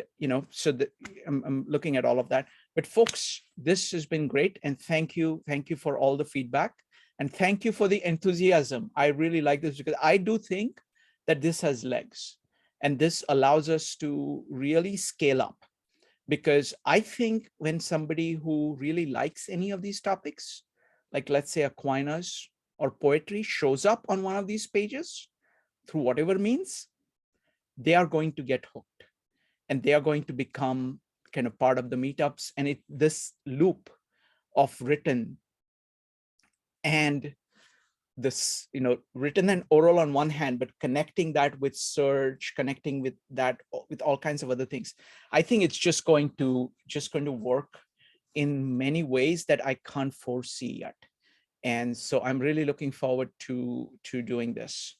looking at all of that. But folks, this has been great, and thank you for all the feedback, and thank you for the enthusiasm. I really like this because I do think that this has legs, and this allows us to really scale up. Because I think when somebody who really likes any of these topics, like let's say Aquinas or poetry, shows up on one of these pages through whatever means, they are going to get hooked, and they are going to become kind of part of the meetups. And this loop of written and this, written and oral on one hand, but connecting that with search, connecting with that, with all kinds of other things. I think it's just going to work in many ways that I can't foresee yet. And so I'm really looking forward to doing this.